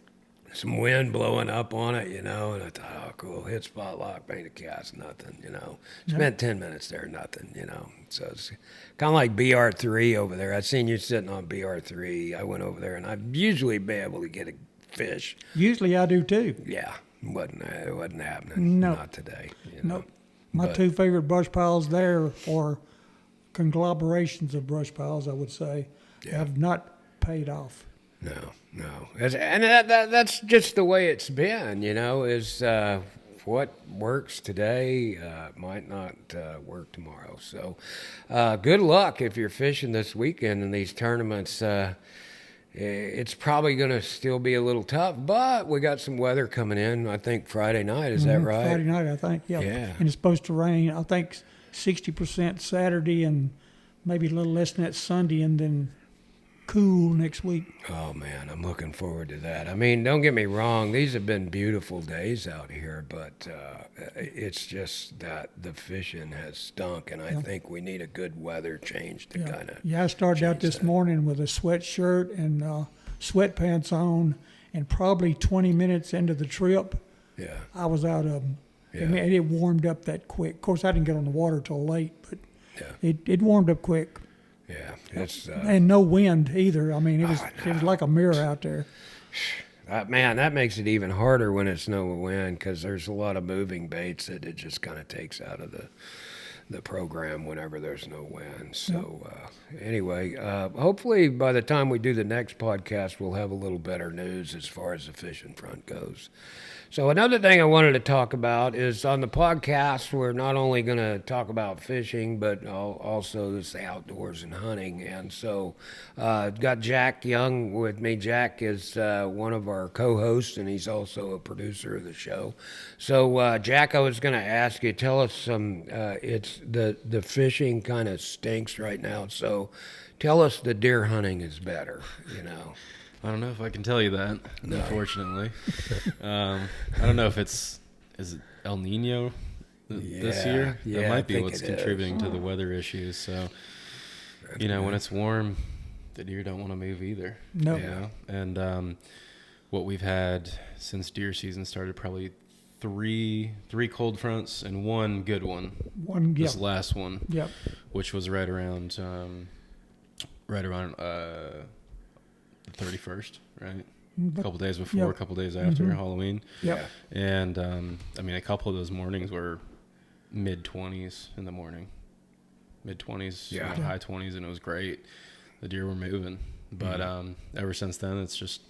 some wind blowing up on it, you know, and I thought, oh, cool, hit spot lock, bait a cast, nothing, you know. Spent 10 minutes there, nothing, you know. So it's kind of like BR3 over there. I seen you sitting on BR3. I went over there, and I'd usually be able to get a fish.
Usually I do too.
Yeah. It wasn't happening.
No.
Not today. You know?
Nope. My two favorite brush piles there are conglomerations of brush piles, I would say, have not paid off.
No. And that's just the way it's been, you know, is what works today might not work tomorrow. So good luck if you're fishing this weekend in these tournaments. It's probably going to still be a little tough, but we got some weather coming in, I think, Friday night. Is that right?
Friday night, I think, yeah. And it's supposed to rain, I think, 60% Saturday and maybe a little less than that Sunday, and then cool next week.
Oh, man, I'm looking forward to that. I mean, don't get me wrong. These have been beautiful days out here, but it's just that the fishing has stunk, and I think we need a good weather change to kind of
I started out this morning with a sweatshirt and sweatpants on, and probably 20 minutes into the trip, I was out of them. Yeah. I mean, it warmed up that quick. Of course, I didn't get on the water till late, but it warmed up quick.
Yeah, it's
and no wind either. I mean, it was like a mirror out there.
Man, that makes it even harder when it's no wind, because there's a lot of moving baits that it just kind of takes out of the program whenever there's no wind. So anyway, hopefully by the time we do the next podcast, we'll have a little better news as far as the fishing front goes. So another thing I wanted to talk about is on the podcast, we're not only going to talk about fishing, but also the outdoors and hunting. And so got Jack Young with me. Jack is one of our co-hosts, and he's also a producer of the show. So Jack, I was going to ask you, tell us some, it's the fishing kind of stinks right now. So tell us the deer hunting is better, you know.
I don't know if I can tell you that, unfortunately. I don't know if is it El Nino this year?
Yeah,
that might be what's contributing to the weather issues. So, when it's warm, the deer don't want to move either.
No.
You know? And what we've had since deer season started, probably three cold fronts and one good one. This last one, which was right around the 31st, right? A couple days before, a couple days after Halloween.
Yeah.
And, a couple of those mornings were mid-20s in the morning. Mid-20s, high 20s, and it was great. The deer were moving. But ever since then, it's just,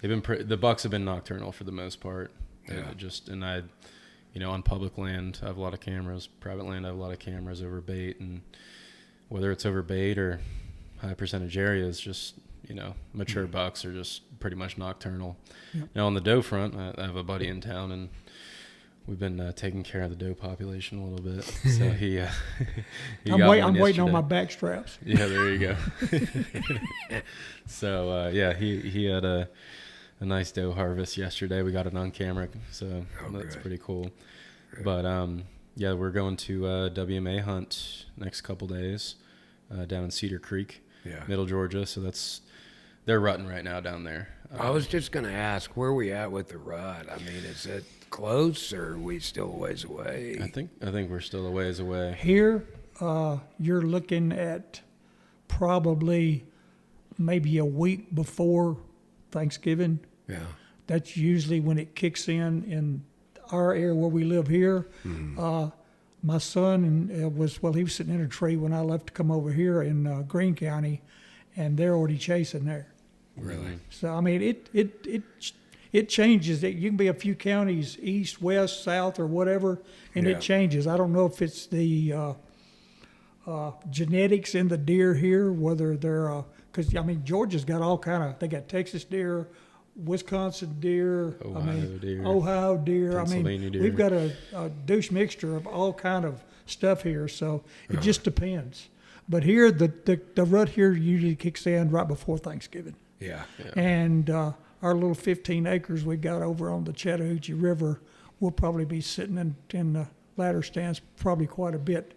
the bucks have been nocturnal for the most part. Yeah. On public land, I have a lot of cameras. Private land, I have a lot of cameras over bait. And whether it's over bait or high percentage areas, just, mature bucks are just pretty much nocturnal. Yep. Now on the doe front, I have a buddy in town, and we've been taking care of the doe population a little bit. So he
I'm waiting on my back straps.
Yeah, there you go. So he had a nice doe harvest yesterday. We got it on camera, so that's pretty cool. Good. But we're going to WMA hunt next couple days down in Cedar Creek, Middle Georgia. So they're rutting right now down there.
I was just going to ask, where are we at with the rut? I mean, is it close, or are we still a ways away?
I think we're still a ways away.
Here, you're looking at probably maybe a week before Thanksgiving.
Yeah.
That's usually when it kicks in our area where we live here. Mm-hmm. My son he was sitting in a tree when I left to come over here in Greene County, and they're already chasing there.
Really?
So I mean, it changes. You can be a few counties east, west, south, or whatever, and it changes. I don't know if it's the genetics in the deer here, whether they're because I mean Georgia's got all kind of. They got Texas deer, Wisconsin deer, Ohio deer. I mean,
deer.
We've got a douche mixture of all kind of stuff here, so it just depends. But here, the rut here usually kicks in right before Thanksgiving.
Yeah.
And our little 15 acres we got over on the Chattahoochee River, we'll probably be sitting in the ladder stands probably quite a bit.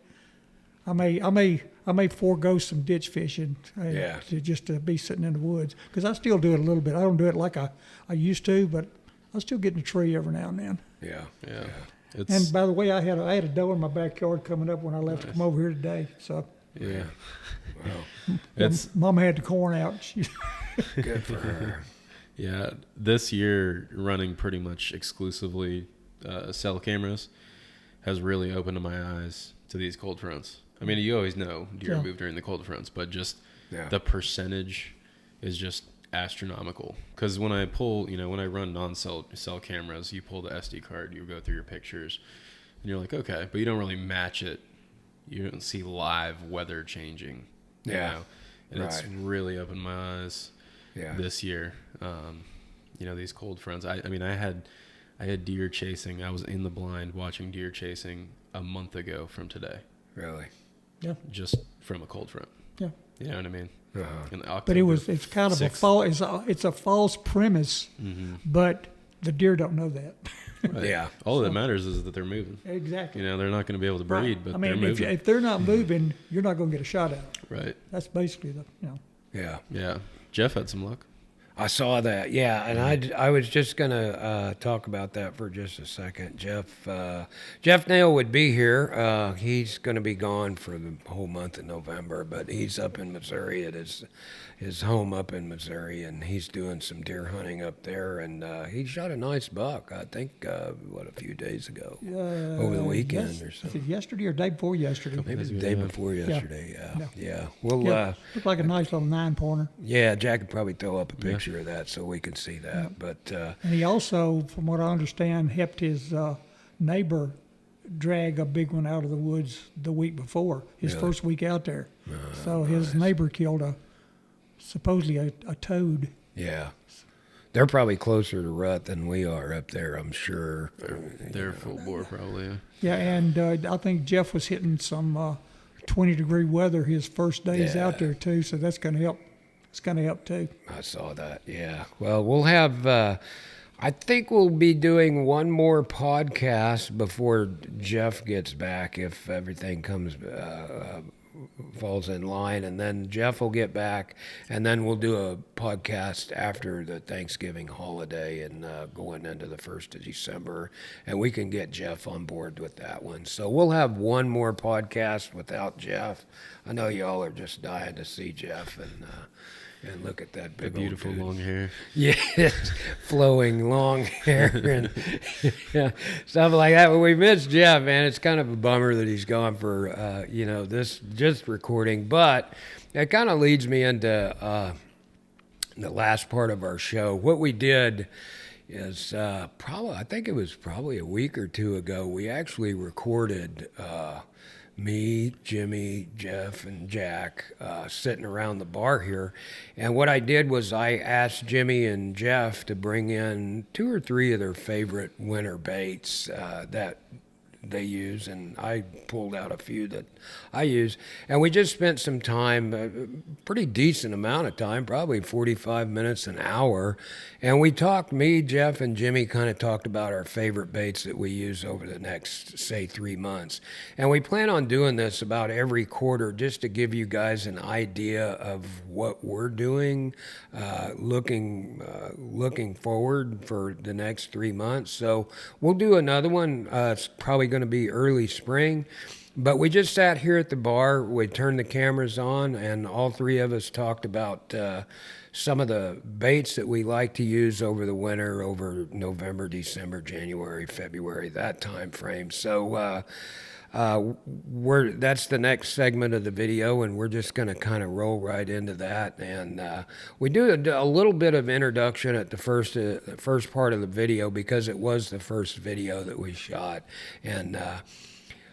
I may forego some ditch fishing to be sitting in the woods, because I still do it a little bit. I don't do it like I used to, but I still get in a tree every now and then.
Yeah.
And by the way, I had a doe in my backyard coming up when I left to come over here today. So
yeah,
wow. Mom had the corn out.
Good for her.
Yeah, this year running pretty much exclusively cell cameras has really opened my eyes to these cold fronts. I mean, you always know deer move during the cold fronts, but just the percentage is just astronomical. Because when I run non-cell cameras, you pull the SD card, you go through your pictures, and you're like, okay, but you don't really match it. You don't see live weather changing. You know? And it's really opened my eyes this year. These cold fronts. I mean, I had deer chasing. I was in the blind watching deer chasing a month ago from today.
Really?
Yeah.
Just from a cold front.
Yeah.
You know what I mean?
But it's kind of 6th. It's a false premise, but the deer don't know that.
Right. Yeah. All that matters is that they're moving.
Exactly.
They're not going to be able to breed, but they're moving.
If they're not moving, you're not going to get a shot at them.
Right.
That's basically
Yeah.
Yeah. Jeff had some luck.
I saw that, and I was just going to talk about that for just a second. Jeff Nail would be here. He's going to be gone for the whole month of November, but he's up in Missouri at his home up in Missouri, and he's doing some deer hunting up there, and he shot a nice buck, I think, a few days ago, over the weekend or something.
Was it yesterday or day before yesterday?
Maybe the day before yesterday, yeah.
Looked like a nice little 9-pointer.
Yeah, Jack could probably throw up a picture of that so we can see that. But
and he also, from what I understand, helped his neighbor drag a big one out of the woods the week before, his first week out there. So his neighbor killed supposedly a toad.
Yeah. They're probably closer to rut than we are up there, I'm sure.
They're full bore probably.
Yeah, and I think Jeff was hitting some 20-degree weather his first days out there too, so that's going to help. It's going to help too.
I saw that, yeah. Well, we'll have, I think we'll be doing one more podcast before Jeff gets back, if everything falls in line, and then Jeff will get back, and then we'll do a podcast after the Thanksgiving holiday and going into the 1st of December, and we can get Jeff on board with that one. So we'll have one more podcast without Jeff. I know y'all are just dying to see Jeff and look at that big
beautiful long hair.
Yes, flowing long hair and stuff like that. But we missed Jeff, man. It's kind of a bummer that he's gone for this just recording. But it kind of leads me into the last part of our show. What we did is I think it was probably a week or two ago, we actually recorded me, Jimmy, Jeff, and Jack sitting around the bar here. And what I did was I asked Jimmy and Jeff to bring in 2 or 3 of their favorite winter baits that they use, and I pulled out a few that I use, and we just spent some time, a pretty decent amount of time, probably 45 minutes, an hour, and we talked, me, Jeff, and Jimmy kind of talked about our favorite baits that we use over the next, say, 3 months, and we plan on doing this about every quarter just to give you guys an idea of what we're doing, looking forward for the next 3 months. So we'll do another one. It's probably going to be early spring. But we just sat here at the bar. We turned the cameras on, and all 3 of us talked about some of the baits that we like to use over the winter, over November, December, January, February, that time frame. So that's the next segment of the video, and we're just going to kind of roll right into that. And we do a little bit of introduction at the first part of the video because it was the first video that we shot. And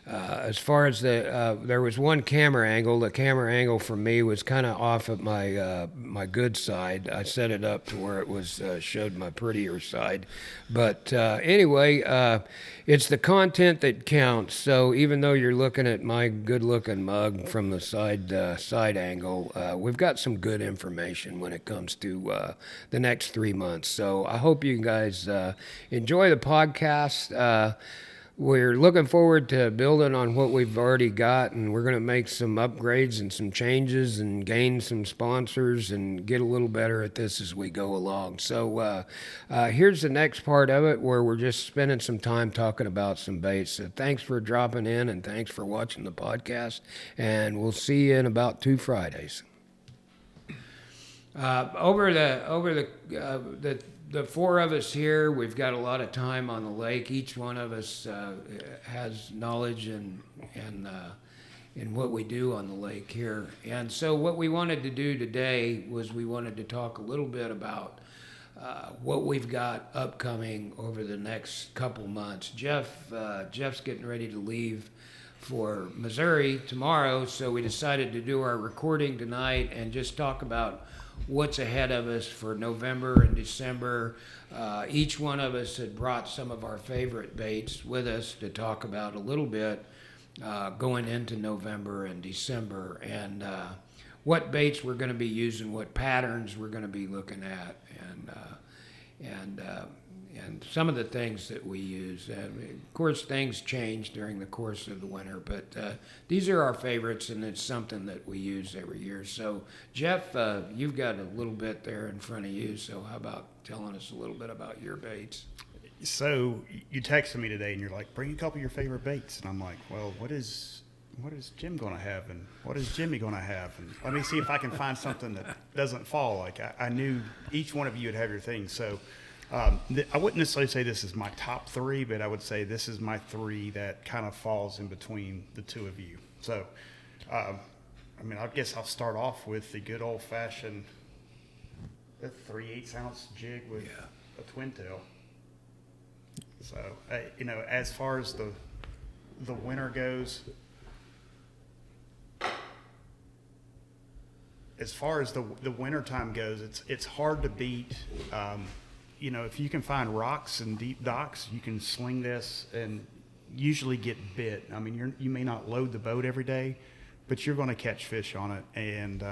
as far as there was one camera angle. The camera angle for me was kind of off at my good side. I set it up to where it was showed my prettier side. But anyway, it's the content that counts. So even though you're looking at my good-looking mug from the side angle, we've got some good information when it comes to the next 3 months. So I hope you guys enjoy the podcast. We're looking forward to building on what we've already got, and we're going to make some upgrades and some changes and gain some sponsors and get a little better at this as we go along. So here's the next part of it where we're just spending some time talking about some baits. So thanks for dropping in, and thanks for watching the podcast, and we'll see you in about 2 Fridays. Over the 4 of us here, we've got a lot of time on the lake. Each one of us has knowledge in what we do on the lake here. And so what we wanted to do today was we wanted to talk a little bit about what we've got upcoming over the next couple months. Jeff's getting ready to leave for Missouri tomorrow, so we decided to do our recording tonight and just talk about what's ahead of us for November and December. Each one of us had brought some of our favorite baits with us to talk about a little bit going into November and December, and what baits we're going to be using, what patterns we're going to be looking at, and some of the things that we use. Of course, things change during the course of the winter, but these are our favorites, and it's something that we use every year. So, Jeff, you've got a little bit there in front of you, so how about telling us a little bit about your baits?
So, you texted me today, and you're like, bring a couple of your favorite baits. And I'm like, well, what is Jim going to have, and what is Jimmy going to have? And let me see if I can find something that doesn't fall. Like, I knew each one of you would have your thing, so... I wouldn't necessarily say this is my top 3, but I would say this is my 3 that kind of falls in between the 2 of you. So, I guess I'll start off with the good old-fashioned 3/8 ounce jig with a twin tail. So, as far as the winter goes, as far as the winter time goes, it's hard to beat. If you can find rocks and deep docks, you can sling this and usually get bit. I mean, you may not load the boat every day, but you're going to catch fish on it. And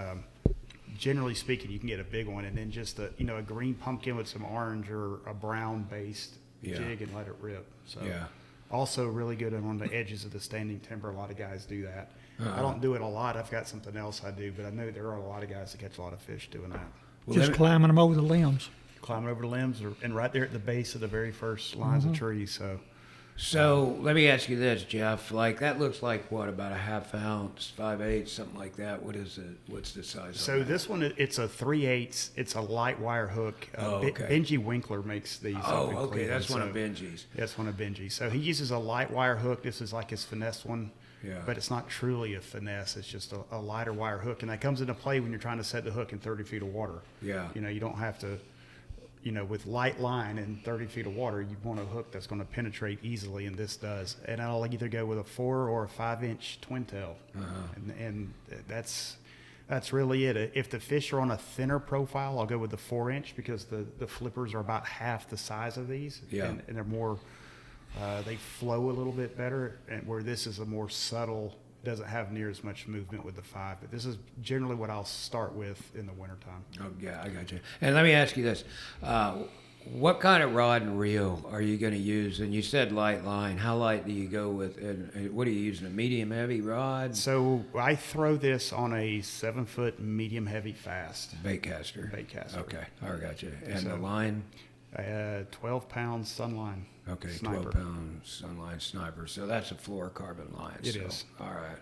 generally speaking, you can get a big one. And then just a green pumpkin with some orange or a brown-based jig and let it rip. So also really good on the edges of the standing timber. A lot of guys do that. I don't do it a lot. I've got something else I do, but I know there are a lot of guys that catch a lot of fish doing that.
Just climbing them over the limbs.
Climbing over the limbs and right there at the base of the very first lines of trees.
So let me ask you this, Jeff. Like, that looks like what, about a 1/2 ounce, 5/8, something like that. What is it? What's the size?
So this one, it's a 3/8. It's a light wire hook. Benji Winkler makes these.
Oh, okay. That's one of Benji's.
That's one of Benji's. So he uses a light wire hook. This is like his finesse one.
Yeah.
But it's not truly a finesse. It's just a lighter wire hook, and that comes into play when you're trying to set the hook in 30 feet of water.
Yeah.
You don't have to. with light line and 30 feet of water, you want a hook that's going to penetrate easily, and this does. And I'll either go with a 4 or a 5-inch twin tail, and that's really it. If the fish are on a thinner profile, I'll go with the 4-inch because the flippers are about half the size of these, and they're more they flow a little bit better, and where this is a more subtle. Doesn't have near as much movement with the 5, but this is generally what I'll start with in the wintertime.
Oh, yeah, I got you. And let me ask you this. What kind of rod and reel are you going to use? And you said light line. How light do you go with? And what are you using, a medium heavy rod?
So I throw this on a 7-foot medium heavy fast.
Baitcaster.
Baitcaster.
Okay, I got you. And the line?
12-pound Sunline.
Okay,
Sniper.
12-pound Sunline Sniper. So that's a fluorocarbon line.
It is.
All right.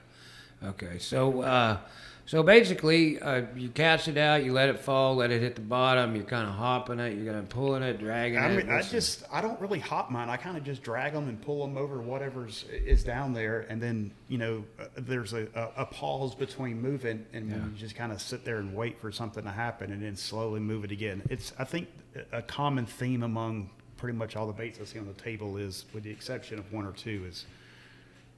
Okay, so basically, you cast it out, you let it fall, let it hit the bottom. You're kind of hopping it, you're going to pulling it, dragging it.
I don't really hop mine. I kind of just drag them and pull them over whatever's is down there, and then there's a pause between moving, and you just kind of sit there and wait for something to happen, and then slowly move it again. It's I think a common theme among pretty much all the baits I see on the table is, with the exception of 1 or 2, is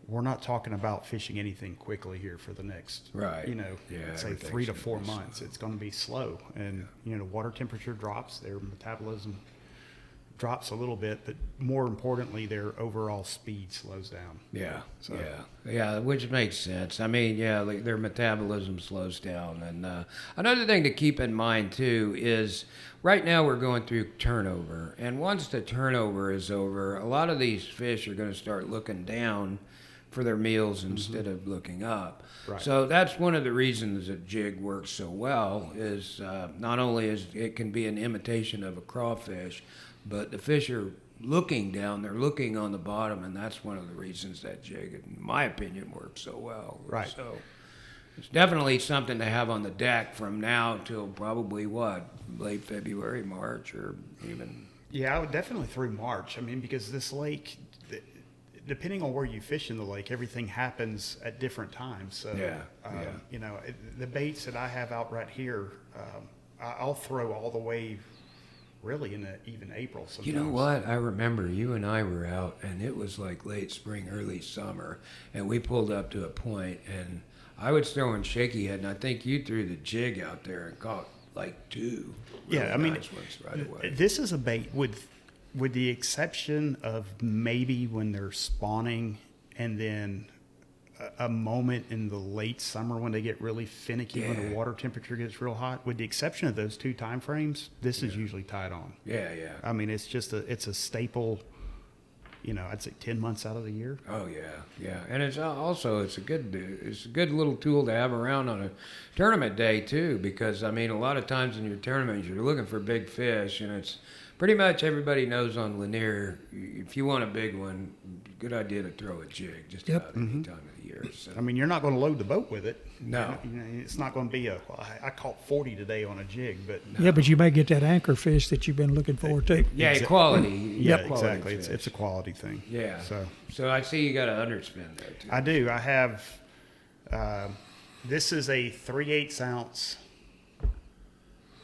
we're not talking about fishing anything quickly here for the next, let's say 3 to 4 months. It's going to be slow, and the water temperature drops, their metabolism drops a little bit, but more importantly, their overall speed slows down.
Yeah, which makes sense. I mean, their metabolism slows down. And another thing to keep in mind, too, is right now we're going through turnover. And once the turnover is over, a lot of these fish are going to start looking down for their meals instead of looking up.
Right.
So that's one of the reasons that jig works so well, is not only is it can be an imitation of a crawfish, but the fish are looking down, they're looking on the bottom, and that's one of the reasons that jig, in my opinion, works so well.
Right.
So it's definitely something to have on the deck from now till probably late February, March, or even.
Yeah, I would definitely through March. I mean, because this lake, depending on where you fish in the lake, everything happens at different times. So, the baits that I have out right here, I'll throw all the way really in even April sometimes.
You know what? I remember you and I were out, and it was like late spring, early summer, and we pulled up to a point, and I was throwing shaky head, and I think you threw the jig out there and caught like 2 really nice ones right away.
This is a bait with the exception of maybe when they're spawning, and then a moment in the late summer when they get really finicky, when the water temperature gets real hot. With the exception of those 2 time frames, this is usually tied on.
Yeah.
I mean, it's a staple. I'd say 10 months out of the year.
Oh yeah, and it's a good little tool to have around on a tournament day too, because I mean a lot of times in your tournaments you're looking for big fish, and it's pretty much everybody knows on Lanier, if you want a big one, good idea to throw a jig just about any time of the year. So.
I mean, you're not going to load the boat with it.
No.
It's not going to be I caught 40 today on a jig, but.
Yeah, but you may get that anchor fish that you've been looking forward to.
Yeah, quality.
Yeah,
quality
exactly.
fish.
It's a quality thing.
Yeah.
So
I see you got an underspin there too.
I do. I have, this is a 3/8 ounce.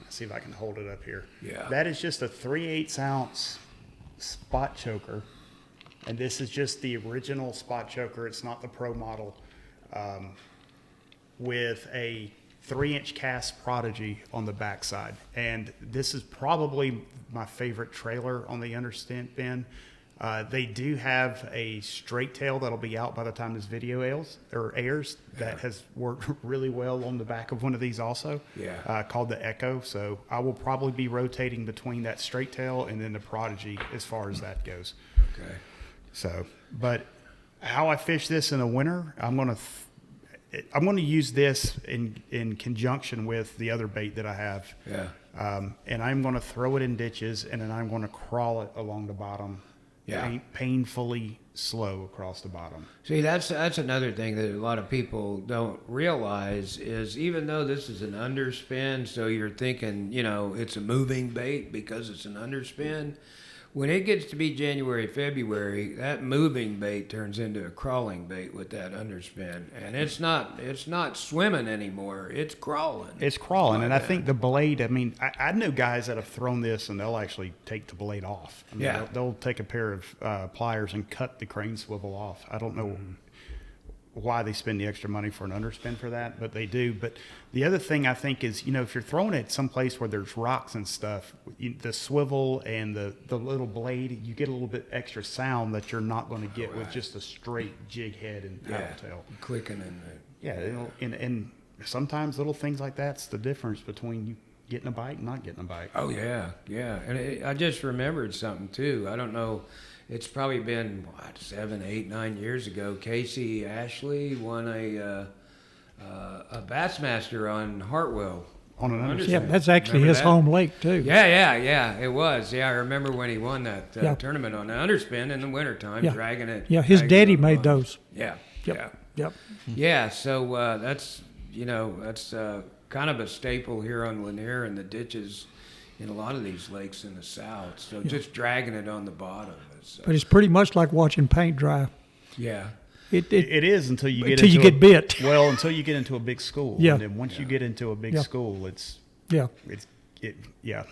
Let's see if I can hold it up here.
Yeah.
That is just a 3/8 ounce spot choker. And this is just the original spot choker. It's not the pro model, with a 3-inch cast Prodigy on the backside. And this is probably my favorite trailer on the underspin bin. They do have a straight tail that'll be out by the time this video airs. That has worked really well on the back of one of these also.
Yeah.
Called the Echo. So I will probably be rotating between that straight tail and then the Prodigy as far as that goes.
Okay.
So, but how I fish this in the winter, I'm going to use this in conjunction with the other bait that I have.
Yeah.
And I'm going to throw it in ditches, and then I'm going to crawl it along the bottom.
Yeah.
Painfully slow across the bottom.
See, that's another thing that a lot of people don't realize is, even though this is an underspin, so you're thinking, it's a moving bait because it's an underspin. when it gets to be January, February, that moving bait turns into a crawling bait with that underspin, and it's not swimming anymore. It's crawling.
It's crawling,
Like
and I
that.
think the blade. I mean, I know guys that have thrown this, and they'll actually take the blade off. I mean,
Yeah.
they'll take a pair of pliers and cut the crane swivel off. I don't know why they spend the extra money for an underspin for that, but they do. But the other thing I think is, if you're throwing it someplace where there's rocks and stuff, the swivel and the little blade, you get a little bit extra sound that you're not going to get with just a straight jig head and paddle tail.
Clicking in there.
Yeah, and sometimes little things like that's the difference between you getting a bite and not getting a bite.
Oh yeah, yeah. And I just remembered something too. I don't know. It's probably been 7, 8, 9 years ago. Casey Ashley won a Bassmaster on Hartwell.
On an underspin.
Yeah, that's actually
Remember
his
that?
home lake too.
Yeah. It was. Yeah, I remember when he won that
Yeah.
tournament on the underspin in the wintertime,
Yeah.
dragging it.
Yeah, his
dragging
daddy
it on
made
the
those.
Yeah.
Yep. Yep.
Yeah. So that's kind of a staple here on Lanier and the ditches in a lot of these lakes in the south. So just dragging it on the bottom is.
But it's pretty much like watching paint dry.
Yeah.
It
It is until you get
Until you get bit.
Well, until you get into a big school.
Yeah.
And then once you get into a big
Yeah.
school, it's
yeah.
yeah.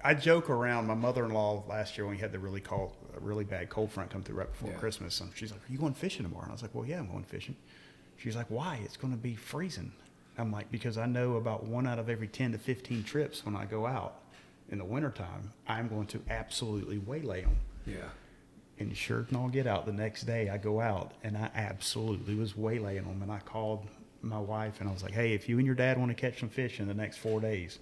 I joke around. My mother-in-law last year when we had the really bad cold front come through right before Christmas, and she's like, "Are you going fishing tomorrow?" And I was like, "Well, yeah, I'm going fishing." She's like, "Why? It's going to be freezing." I'm like, "Because I know about 1 out of every 10 to 15 trips when I go out in the wintertime, I'm going to absolutely waylay them."
Yeah.
And sure as all get out, the next day I go out and I absolutely was waylaying them. And I called my wife and I was like, "Hey, if you and your dad want to catch some fish in the next 4 days,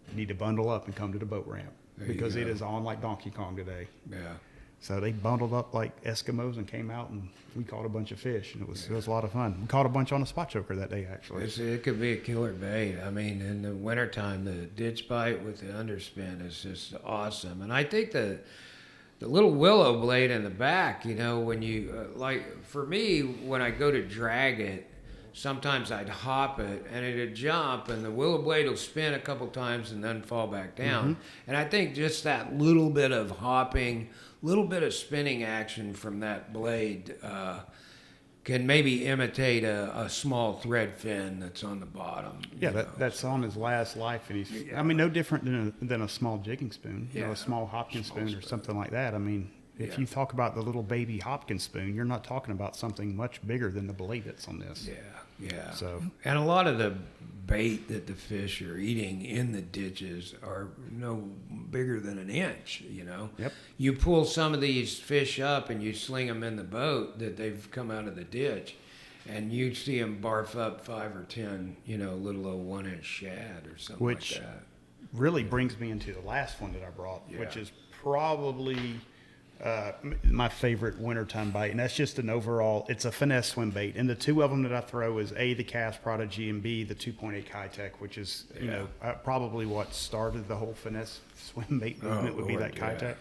you need to bundle up and come to the boat ramp
There you
because it
go.
is on like Donkey Kong today."
Yeah.
So they bundled up like Eskimos and came out and we caught a bunch of fish, and it was a lot of fun. We caught a bunch on a spot choker that day actually.
It could be a killer bait. I mean, in the wintertime, the ditch bite with the underspin is just awesome. And I think the little willow blade in the back, when you, for me, when I go to drag it, sometimes I'd hop it and it'd jump and the willow blade will spin a couple times and then fall back down. And I think just that little bit of hopping, little bit of spinning action from that blade can maybe imitate a small thread fin that's on the bottom.
Yeah, that's on his last life, and he's. I mean, no different than a small jigging spoon,
Yeah.
a small Hopkins spoon or something like that. I mean, if
Yeah.
you talk about the little baby Hopkins spoon, you're not talking about something much bigger than the blade that's on this.
Yeah.
So
And a lot of the bait that the fish are eating in the ditches are no bigger than an inch,
Yep.
You pull some of these fish up and you sling them in the boat that they've come out of the ditch, and you see them barf up 5 or 10, little old 1-inch shad or something
Which-
like that.
really brings me into the last one that I brought, which
Yeah.
is probably my favorite wintertime bite, and that's just an overall. It's a finesse swim bait, and the two of them that I throw is A, the Cast Prodigy, and B, the 2.8 Kitech, which is probably what started the whole finesse swim bait movement. Would be
Lord,
that
yeah.
Kitech.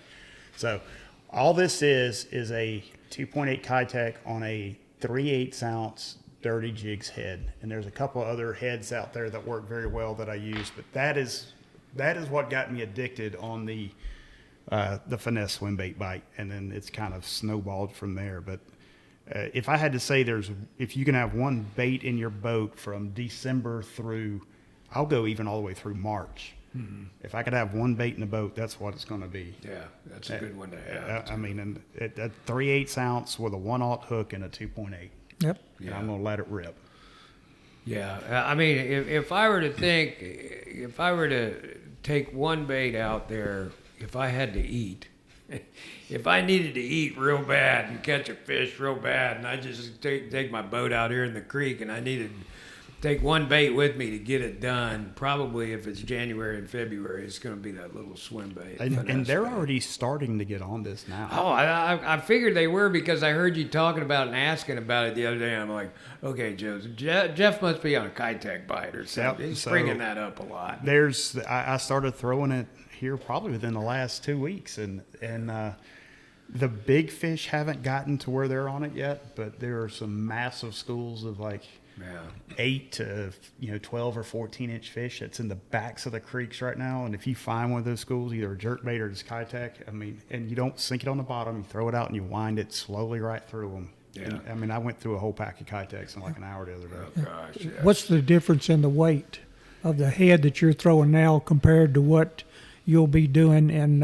So all this is a 2.8 Kitech on a 3/8 ounce dirty jigs head, and there's a couple other heads out there that work very well that I use, but that is what got me addicted on the finesse swim bait bite, and then it's kind of snowballed from there. But if I had to say, if you can have one bait in your boat from December through, I'll go even all the way through March. If I could have one bait in the boat, that's what it's going to be.
Yeah, that's a good one to have.
I mean, and a 3/8 ounce with a 1/0 hook and a 2.8.
Yep.
And I'm going to let it rip.
Yeah, I mean, if I were to take one bait out there, if I had to eat, if I needed to eat real bad and catch a fish real bad, and I just take my boat out here in the creek, and I needed to take one bait with me to get it done, probably if it's January and February, it's going to be that little swim bait.
And
finesse
they're
bait.
already starting to get on this now.
Oh, I figured they were because I heard you talking about and asking about it the other day. I'm like, okay, Jeff must be on a Kitech bite or something.
Yep,
He's
so-
bringing that up a lot.
I started throwing it here probably within the last 2 weeks, and the big fish haven't gotten to where they're on it yet, but there are some massive schools of like
Yeah.
8 to 12 or 14-inch fish that's in the backs of the creeks right now. And if you find one of those schools, either a jerkbait or just Kitech, I mean, and you don't sink it on the bottom, you throw it out and you wind it slowly right through them.
Yeah.
And, I mean, I went through a whole pack of Kitechs in like an hour the other day.
Oh gosh. Yeah.
What's the difference in the weight of the head that you're throwing now compared to what you'll be doing in,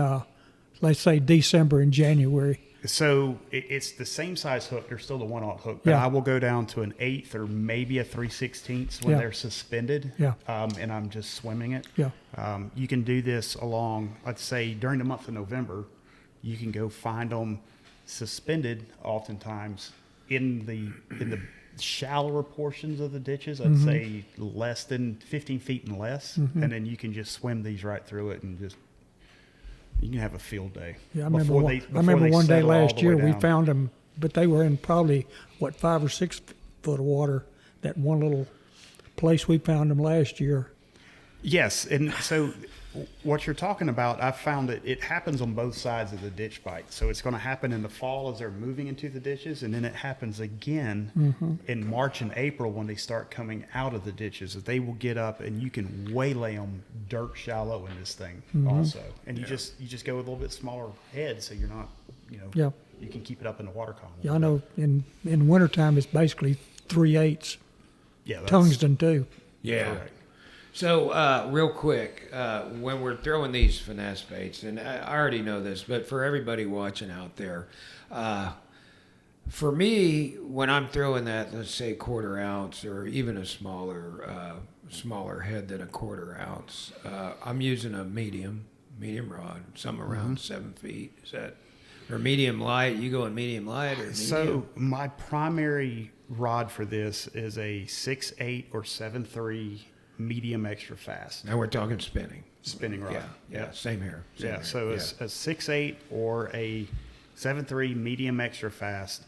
let's say, December and January?
So it's the same size hook. They're still the 1/0 hook, but
Yeah.
I will go down to an 1/8 or maybe a 3/16 when
Yeah.
they're suspended.
Yeah.
And I'm just swimming it.
Yeah.
You can do this along, let's say, during the month of November. You can go find them suspended, oftentimes in the shallower portions of the ditches. I'd say less than 15 feet and less, and then you can just swim these right through it and just. You can have a field day.
Yeah, I
before
remember
they
one day
settle all
last
the
year
way
we
down.
found them, but they were in probably 5 or 6 foot of water. That one little place we found them last year.
Yes, and so what you're talking about, I found that it happens on both sides of the ditch bite. So it's going to happen in the fall as they're moving into the ditches, and then it happens again in March and April when they start coming out of the ditches. That they will get up and you can waylay them dirt shallow in this thing also, and you just go with a little bit smaller head, so you're not
Yeah.
you can keep it up in the water column.
Yeah, I know. In wintertime, it's basically 3/8
Yeah, that's
tungsten too.
Yeah.
correct.
So, real quick, when we're throwing these finesse baits, and I already know this, but for everybody watching out there, for me, when I'm throwing that, let's say 1/4 ounce or even a smaller head than a 1/4 ounce, I'm using a medium rod, something around 7 feet. Is that or medium light? You going medium light or medium?
So my primary rod for this is a 6/8 or 7/3 medium extra fast
Now we're talking spinning.
spinning rod.
Yeah, same here. Same
Yeah.
here.
So a 6/8 or a 7/3 medium extra fast.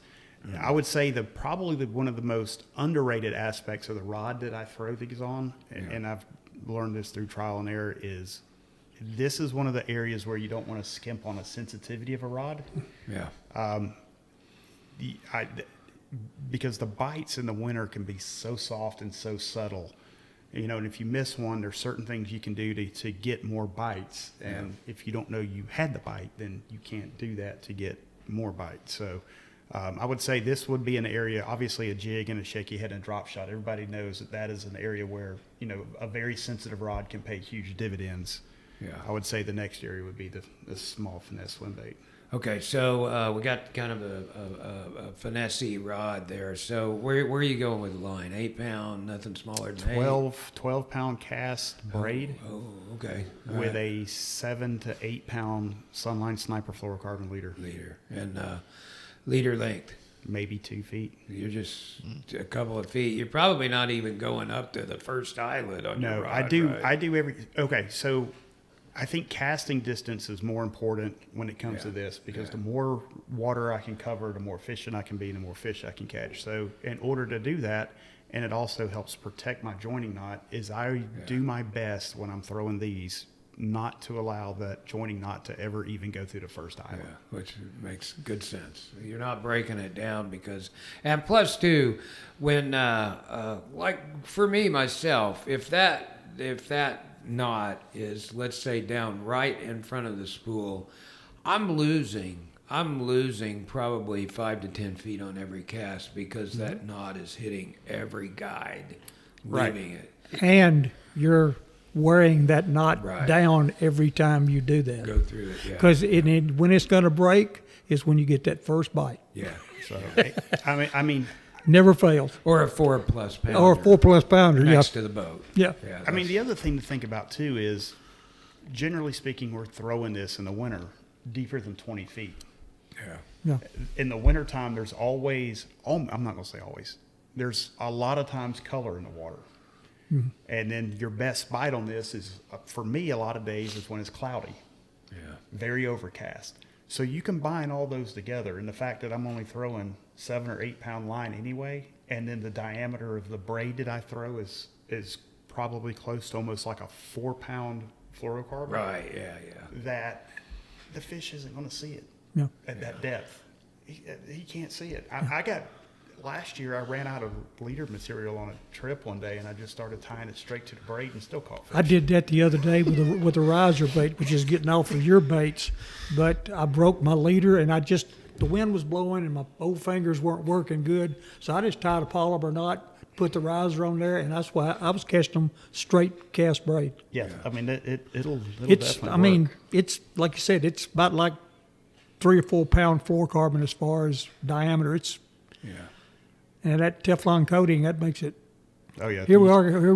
I would say probably one of the most underrated aspects of the rod that I throw these on, and I've learned this through trial and error, is this is one of the areas where you don't want to skimp on a sensitivity of a rod.
Yeah.
Because the bites in the winter can be so soft and so subtle, and if you miss one, there's certain things you can do to get more bites. And if you don't know you had the bite, then you can't do that to get more bites. So I would say this would be an area, obviously a jig and a shaky head and a drop shot. Everybody knows that is an area where, a very sensitive rod can pay huge dividends.
Yeah.
I would say the next area would be the small finesse swim bait.
Okay, so we got kind of a finesse rod there. So where are you going with the line? 8 pound, nothing smaller than
12 pound cast braid.
Oh, okay. All
With
right.
a 7 to 8 pound Sunline Sniper fluorocarbon leader,
Leader and leader length.
maybe 2 feet.
You're just a couple of feet. You're probably not even going up to the first eyelid on your
No,
rod.
I do.
right?
I do every. Okay, so I think casting distance is more important when it comes to
Yeah.
this, because the more water I can cover, the more efficient I can be, and the more fish I can catch. So in order to do that, and it also helps protect my joining knot, is I do my best when I'm throwing these not to allow that joining knot to ever even go through the first island.
Yeah, which makes good sense. You're not breaking it down and plus too, when like for me myself, if that knot is, let's say, down right in front of the spool, I'm losing probably 5 to 10 feet on every cast because that knot is hitting every guide,
Right.
leaving it.
And you're wearing that knot
Right.
down every time you do that.
Go through it, yeah.
Because when it's going to break is when you get that first bite.
Yeah.
So I mean,
Never fails.
Or a 4+ pounder.
Or a 4+ pounder. Yeah.
next to the boat.
Yeah.
Yeah.
I mean, the other thing to think about too is, generally speaking, we're throwing this in the winter deeper than 20 feet.
yeah.
Yeah.
In the wintertime, there's always, I'm not going to say always, there's a lot of times color in the water. And then your best bite on this is, for me, a lot of days is when it's cloudy,
Yeah.
very overcast. So you combine all those together, and the fact that I'm only throwing 7 or 8 pound line anyway, and then the diameter of the braid that I throw is probably close to almost like a 4 pound fluorocarbon.
Right. Yeah. Yeah.
That the fish isn't going to see it
Yeah.
at that depth. He can't see it. I got last year I ran out of leader material on a trip one day, and I just started tying it straight to the braid and still caught fish.
I did that the other day with a riser bait, which is getting off of your baits. But I broke my leader, and the wind was blowing, and my old fingers weren't working good. So I just tied a polymer knot, put the riser on there, and that's why I was catching them straight cast braid.
Yeah, I mean it'll
It's,
definitely
I mean,
work.
it's like you said, it's about like 3 or 4 pound fluorocarbon as far as diameter. And that Teflon coating, that makes it.
Oh yeah.
Here we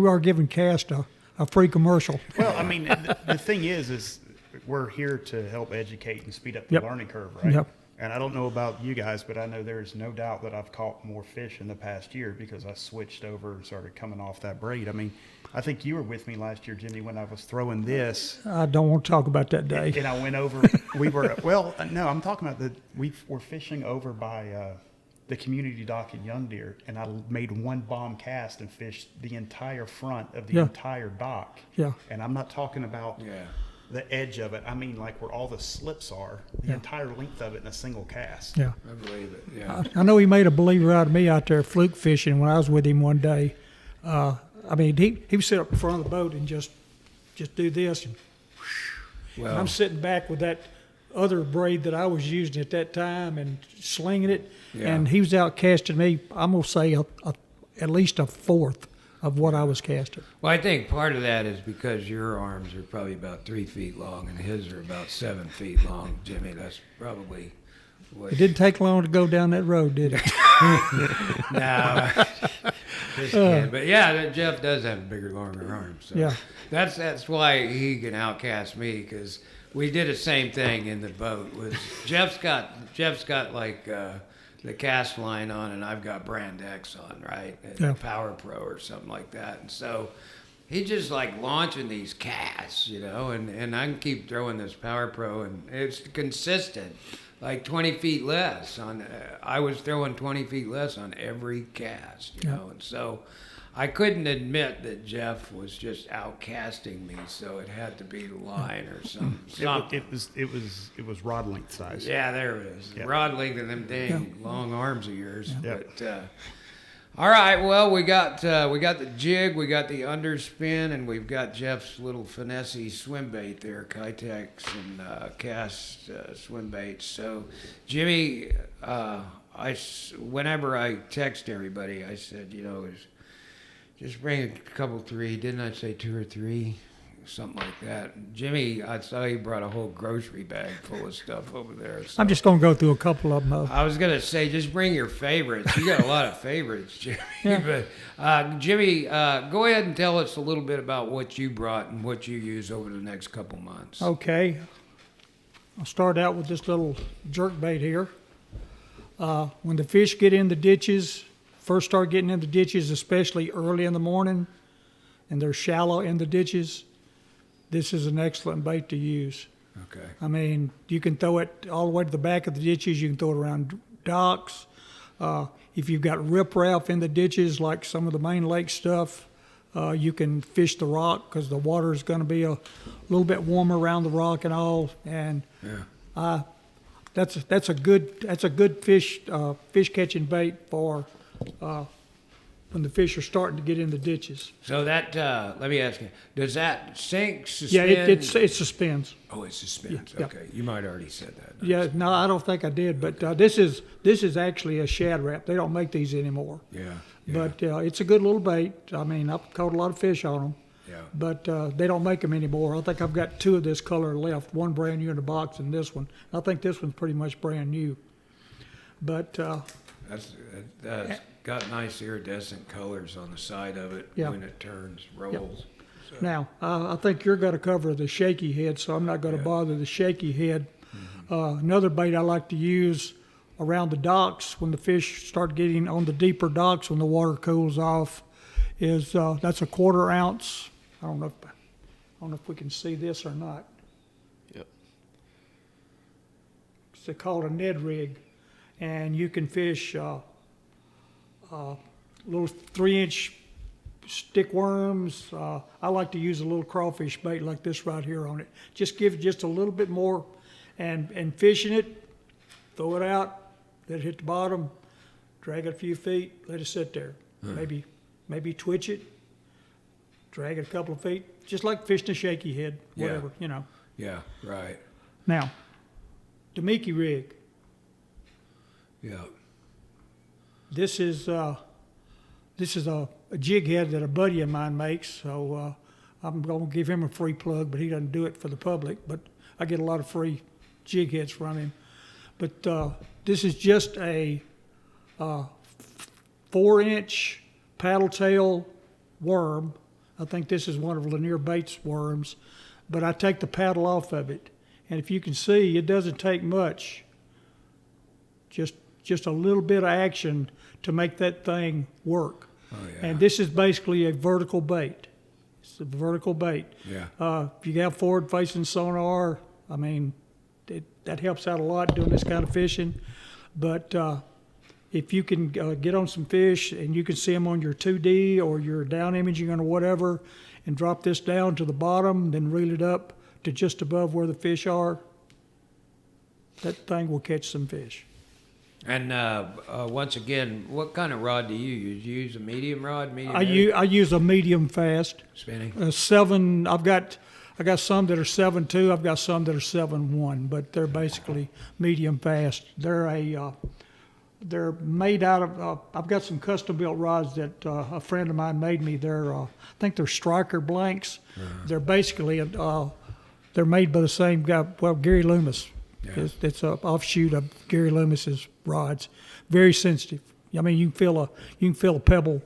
are giving cast a free commercial.
Well, I mean, the thing is we're here to help educate and speed up the
Yep.
learning curve, right?
Yep.
And I don't know about you guys, but I know there's no doubt that I've caught more fish in the past year because I switched over and started coming off that braid. I mean, I think you were with me last year, Jimmy, when I was throwing this.
I don't want to talk about that day.
And I went over, no, I'm talking about we were fishing over by the community dock in Young Deer, and I made one bomb cast and fished the entire front of the
Yeah.
entire dock.
Yeah.
And I'm not talking about
Yeah.
the edge of it. I mean, like where all the slips are, the entire length of it in a single cast.
Yeah.
I believe it. Yeah.
I know he made a believer out of me out there fluke fishing when I was with him one day. I mean, he would sit up in front of the boat and just do this. And
Well,
I'm sitting back with that other braid that I was using at that time and slinging it.
Yeah.
And he was out casting me, I'm going to say, at least a fourth of what I was casting.
well, I think part of that is because your arms are probably about 3 feet long and his are about 7 feet long, Jimmy. That's probably what.
It didn't take long to go down that road, did it?
No, just kidding. But yeah, Jeff does have bigger, longer arms. So
Yeah.
that's why he can outcast me because we did the same thing in the boat. Was Jeff's got like the cast line on, and I've got Brand X on, right?
Yeah.
Power Pro or something like that, and so. He just like launching these casts, and I can keep throwing this Power Pro, and it's consistent, like 20 feet less on. I was throwing 20 feet less on every cast, and so I couldn't admit that Jeff was just outcasting me, so it had to be the line or something.
It was rod length size.
Yeah, there it is.
Yeah.
Rod length and them dang long arms of yours.
Yeah.
But all right, well we got the jig, we got the underspin, and we've got Jeff's little finessey swim bait there, Kitex and cast swim baits. So Jimmy, whenever I text everybody, I said, just bring a couple 3. Didn't I say 2 or 3? Something like that. Jimmy, I saw he brought a whole grocery bag full of stuff over there. So
I'm just going to go through a couple of them.
I was gonna say, just bring your favorites. You got a lot of favorites, Jimmy. But Jimmy, go ahead and tell us a little bit about what you brought and what you use over the next couple months.
Okay. I'll start out with this little jerk bait here. When the fish get in the ditches, first start getting in the ditches, especially early in the morning, and they're shallow in the ditches, this is an excellent bait to use.
Okay.
I mean, you can throw it all the way to the back of the ditches. You can throw it around docks. If you've got riprap in the ditches, like some of the main lake stuff, you can fish the rock because the water is going to be a little bit warmer around the rock and all. And that's a good fish catching bait for when the fish are starting to get in the ditches.
So that, let me ask you, does that sink, suspend?
Yeah, it suspends.
Oh, it suspends.
Yeah.
Okay, you might already said that.
Yeah, no, I don't think I did, but this is actually a shad wrap. They don't make these anymore.
Yeah.
But it's a good little bait. I mean, I've caught a lot of fish on them.
Yeah.
But they don't make them anymore. I think I've got 2 of this color left, one brand new in the box and this one. I think this one's pretty much brand new. But
That's got nice iridescent colors on the side of it
Yeah.
when it turns, rolls. So,
now, I think you're going to cover the shaky head, so I'm not going to bother the shaky head. Another bait I like to use around the docks when the fish start getting on the deeper docks when the water cools off is that's a 1/4 ounce. I don't know if we can see this or not.
Yep.
It's called a Ned rig, and you can fish little 3-inch stick worms. I like to use a little crawfish bait like this right here on it. Just give it just a little bit more, and fishing it, throw it out, let it hit the bottom, drag it a few feet, let it sit there. Maybe twitch it, drag it a couple of feet, just like fishing a shaky head, whatever, you know.
Yeah, right.
Now, the Mickey rig.
Yeah.
This is a jig head that a buddy of mine makes, so I'm going to give him a free plug, but he doesn't do it for the public. But I get a lot of free jig heads from him. But this is just a 4-inch paddle tail worm. I think this is one of Lanier Baits worms, but I take the paddle off of it. And if you can see, it doesn't take much. Just a little bit of action to make that thing work.
Oh, yeah.
And this is basically a vertical bait. It's a vertical bait.
Yeah.
If you got forward-facing sonar, I mean, that helps out a lot doing this kind of fishing. But if you can get on some fish and you can see them on your 2D or your down imaging or whatever, and drop this down to the bottom, then reel it up to just above where the fish are, that thing will catch some fish.
And once again, what kind of rod do you use? You use a medium rod,
I use a medium fast.
spinning?
7. I got some that are 7.2. I've got some that are 7.1, but they're basically medium fast. They're made out of. I've got some custom built rods that a friend of mine made me. I think they're striker blanks. They're basically they're made by the same guy. Well, Gary Loomis.
Yeah.
It's an offshoot of Gary Loomis's rods. Very sensitive. I mean, you can feel a pebble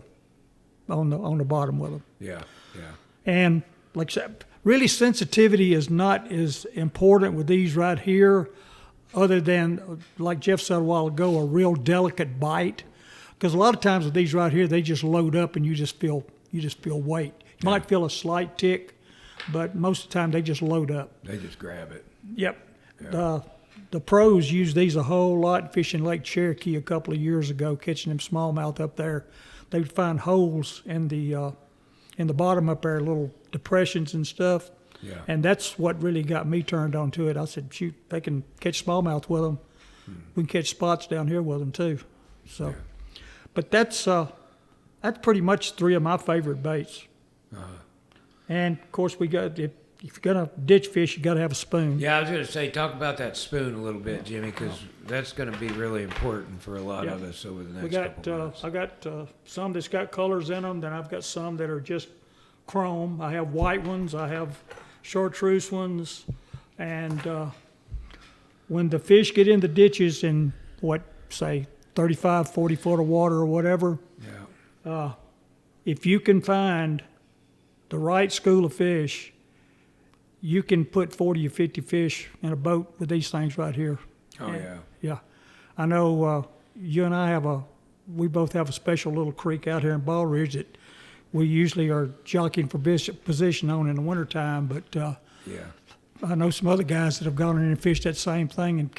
on the bottom with them.
Yeah, yeah.
And like I said, really sensitivity is not as important with these right here, other than, like Jeff said a while ago, a real delicate bite. Because a lot of times with these right here, they just load up and you just feel weight. You might feel a slight tick, but most of the time they just load up.
They just grab it.
Yep.
Yeah.
The pros use these a whole lot fishing Lake Cherokee a couple of years ago, catching them smallmouth up there. They would find holes in the bottom up there, little depressions and stuff.
Yeah.
And that's what really got me turned on to it. I said, shoot, they can catch smallmouth with them. We can catch spots down here with them too. So,
Yeah.
but that's pretty much 3 of my favorite baits. And of course, we got if you're gonna ditch fish, you got to have a spoon.
Yeah, I was going to say, talk about that spoon a little bit, Jimmy, because that's going to be really important for a lot of us over the next couple months.
I got some that's got colors in them. Then I've got some that are just chrome. I have white ones. I have chartreuse ones. And when the fish get in the ditches in, say 35, 40 foot of water or whatever,
Yeah.
if you can find the right school of fish, you can put 40 or 50 fish in a boat with these things right here.
Oh,
And-
yeah.
Yeah. I know you and I we both have a special little creek out here in Ball Ridge that we usually are jockeying for position on in the wintertime, but
Yeah.
I know some other guys that have gone in and fished that same thing and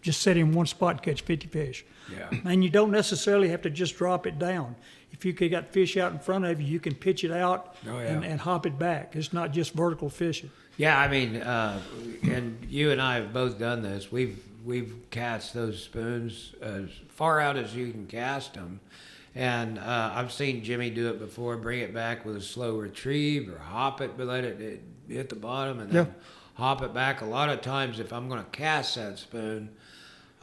just sit in one spot and catch 50 fish.
Yeah.
And you don't necessarily have to just drop it down. If you got fish out in front of you, you can pitch it out
Oh, yeah.
and hop it back. It's not just vertical fishing.
Yeah, I mean, and you and I have both done this. We've cast those spoons as far out as you can cast them, and I've seen Jimmy do it before. Bring it back with a slow retrieve or hop it, but let it hit the bottom and then hop it back. A lot of times, if I'm going to cast that spoon,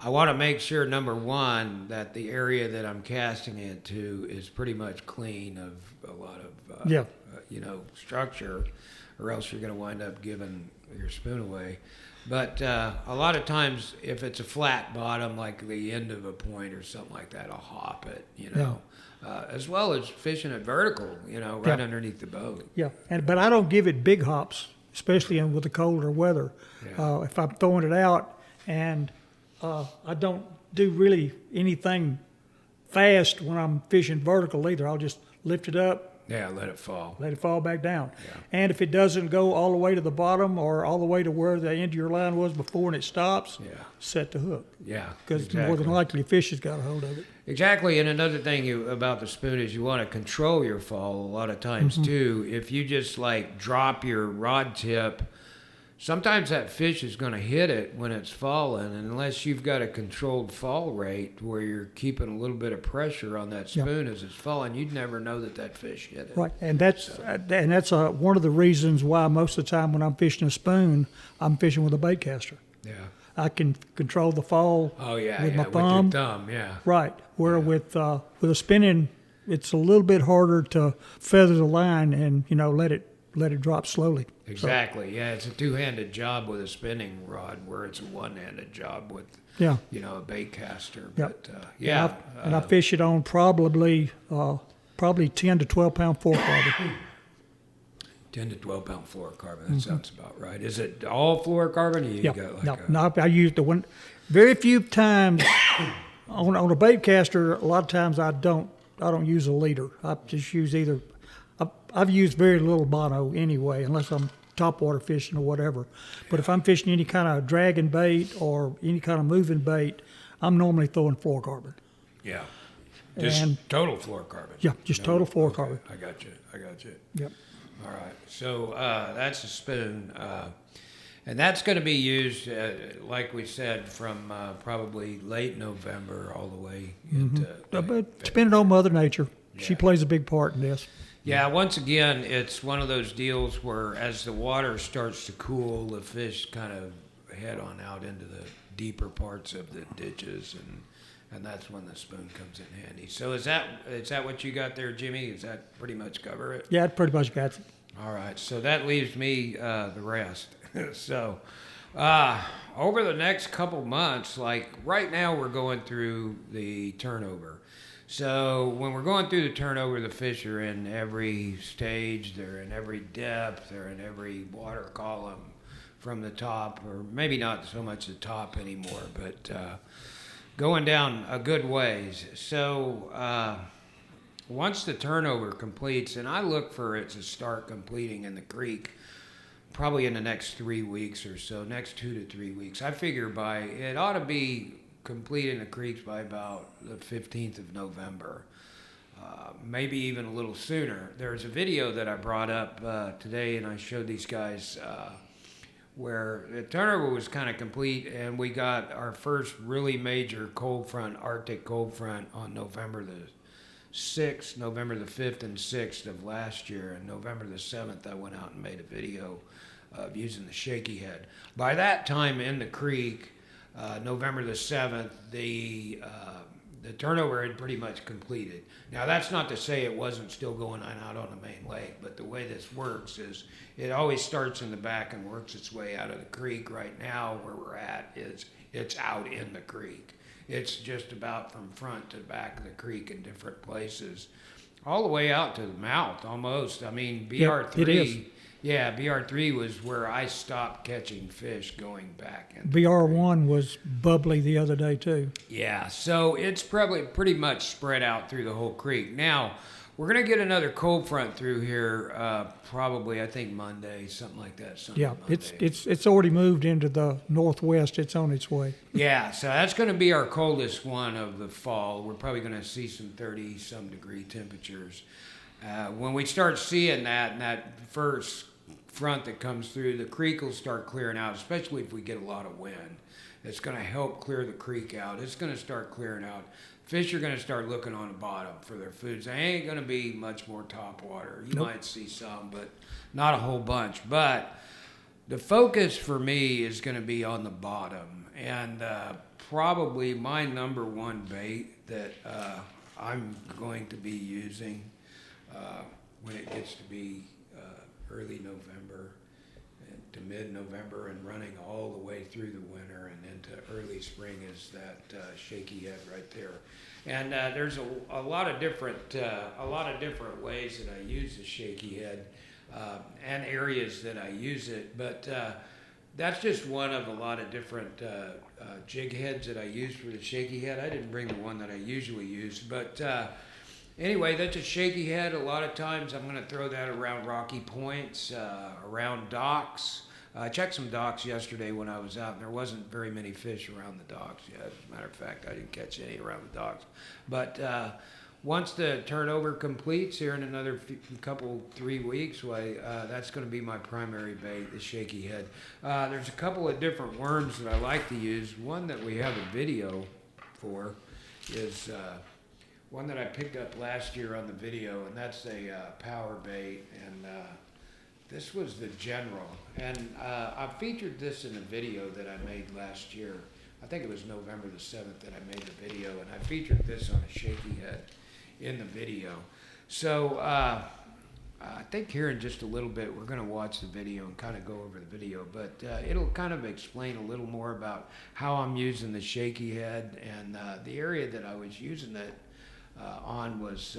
I want to make sure, number one, that the area that I'm casting it to is pretty much clean of a lot of structure, or else you're going to wind up giving your spoon away. But a lot of times, if it's a flat bottom, like the end of a point or something like that, I'll hop it, as well as fishing it vertical, right underneath the boat.
Yeah, but I don't give it big hops, especially with the colder weather.
Yeah.
If I'm throwing it out, and I don't do really anything fast when I'm fishing vertical either. I'll just lift it up,
Yeah, let it fall.
let it fall back down.
Yeah.
And if it doesn't go all the way to the bottom or all the way to where the end of your line was before and it stops,
Yeah.
set the hook.
Yeah,
Because more than likely, a fish has got a hold of it.
Exactly, and another thing about the spoon is you want to control your fall a lot of times too. If you just like drop your rod tip sometimes that fish is going to hit it when it's falling, and unless you've got a controlled fall rate where you're keeping a little bit of pressure on that spoon as it's falling, you'd never know that fish hit it.
Right, and that's one of the reasons why most of the time when I'm fishing a spoon, I'm fishing with a bait caster.
Yeah.
I can control the fall with my thumb.
With your thumb, yeah.
Right, where with a spinning, it's a little bit harder to feather the line and let it drop slowly.
Exactly. Yeah, it's a two-handed job with a spinning rod, where it's a one-handed job with a bait caster.
Yep.
But
I fish it on probably 10 to 12 pound fluorocarbon.
10 to 12 pound fluorocarbon. That sounds about right. Is it all fluorocarbon? Or you
Yeah,
got
no, I use the one. Very few times on a bait caster. A lot of times I don't use a leader. I just use either. I've used very little mono anyway, unless I'm topwater fishing or whatever. But if I'm fishing any kind of dragging bait or any kind of moving bait, I'm normally throwing fluorocarbon.
Yeah. Just total fluorocarbon.
Yeah, just total fluorocarbon.
Okay. I got you.
Yep.
All right. So that's a spoon. And that's going to be used, like we said, from probably late November all the way into.
But depending on Mother Nature, she plays a big part in this.
Yeah, once again, it's one of those deals where as the water starts to cool, the fish kind of head on out into the deeper parts of the ditches, and that's when the spoon comes in handy. So is that what you got there, Jimmy? Does that pretty much cover it?
Yeah, it pretty much got it.
All right, so that leaves me the rest. So over the next couple months, like right now we're going through the turnover. So when we're going through the turnover, the fish are in every stage, they're in every depth, they're in every water column from the top, or maybe not so much the top anymore, but going down a good ways. So once the turnover completes, and I look for it to start completing in the creek probably in the next 3 weeks or so, next 2 to 3 weeks. I figure it ought to be complete in the creeks by about the 15th of November, maybe even a little sooner. There's a video that I brought up today, and I showed these guys where the turnover was kind of complete, and we got our first really major cold front, Arctic cold front, on November the 6th, November the 5th and 6th of last year, and November the 7th I went out and made a video of using the shaky head. By that time in the creek, November the 7th, the turnover had pretty much completed. Now, that's not to say it wasn't still going on out on the main lake, but the way this works is it always starts in the back and works its way out of the creek. Right now, where we're at is it's out in the creek. It's just about from front to back of the creek in different places, all the way out to the mouth almost. I mean, BR3.
It is.
Yeah, BR3 was where I stopped catching fish going back.
BR1 was bubbly the other day too.
Yeah, so it's probably pretty much spread out through the whole creek. Now, we're going to get another cold front through here probably, I think, Monday, something like that.
Yeah,
Monday.
it's already moved into the northwest. It's on its way.
Yeah, so that's going to be our coldest one of the fall. We're probably going to see some 30-some degree temperatures. When we start seeing that, and that first front that comes through, the creek will start clearing out, especially if we get a lot of wind. It's going to help clear the creek out. It's going to start clearing out. Fish are going to start looking on the bottom for their foods. They ain't going to be much more top water. You might see some, but not a whole bunch. But the focus for me is going to be on the bottom. And probably my number one bait that I'm going to be using when it gets to be early November to mid-November and running all the way through the winter and into early spring is that shaky head right there. And there's a lot of different ways that I use the shaky head and areas that I use it, but that's just one of a lot of different jig heads that I use for the shaky head. I didn't bring the one that I usually use, but anyway, that's a shaky head. A lot of times I'm going to throw that around rocky points, around docks. I checked some docks yesterday when I was out, and there wasn't very many fish around the docks yet. As a matter of fact, I didn't catch any around the docks. But once the turnover completes here in another couple 3 weeks, that's going to be my primary bait, the shaky head. There's a couple of different worms that I like to use. One that we have a video for is one that I picked up last year on the video, and that's a power bait, and this was the General. And I featured this in a video that I made last year. I think it was November the 7th that I made the video, and I featured this on a shaky head in the video. So I think here in just a little bit we're going to watch the video and kind of go over the video, but it'll kind of explain a little more about how I'm using the shaky head, and the area that I was using it on was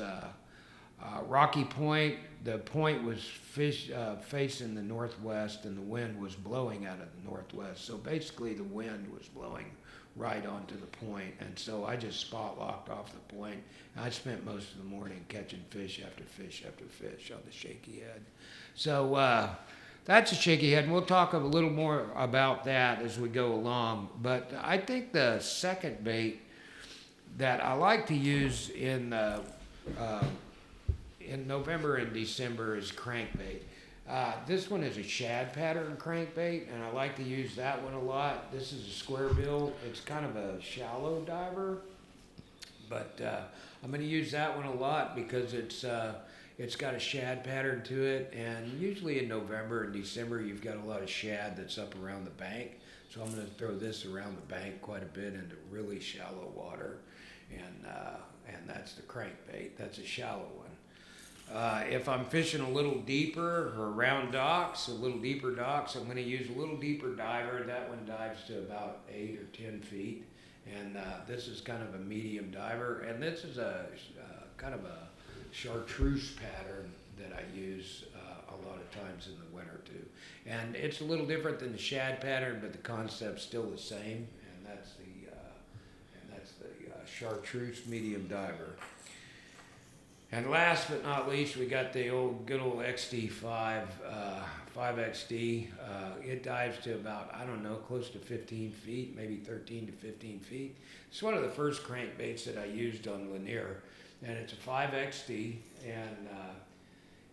Rocky Point. The point was facing the northwest, and the wind was blowing out of the northwest. So basically the wind was blowing right onto the point, and so I just spot locked off the point. And I spent most of the morning catching fish after fish after fish on the shaky head. So that's a shaky head, and we'll talk a little more about that as we go along. But I think the second bait that I like to use in November and December is crankbait. This one is a shad pattern crankbait, and I like to use that one a lot. This is a square bill. It's kind of a shallow diver, but I'm going to use that one a lot because it's got a shad pattern to it, and usually in November and December you've got a lot of shad that's up around the bank. So I'm going to throw this around the bank quite a bit into really shallow water, and that's the crankbait. That's a shallow one. If I'm fishing a little deeper or around docks, I'm going to use a little deeper diver. That one dives to about 8 or 10 feet. And this is kind of a medium diver. And this is a kind of a chartreuse pattern that I use a lot of times in the winter too. And it's a little different than the shad pattern, but the concept's still the same. And that's the chartreuse medium diver. And last but not least, we got the good old XD5, 5XD. It dives to about, I don't know, close to 15 feet, maybe 13 to 15 feet. It's one of the first crankbaits that I used on Lanier. And it's a 5XD, and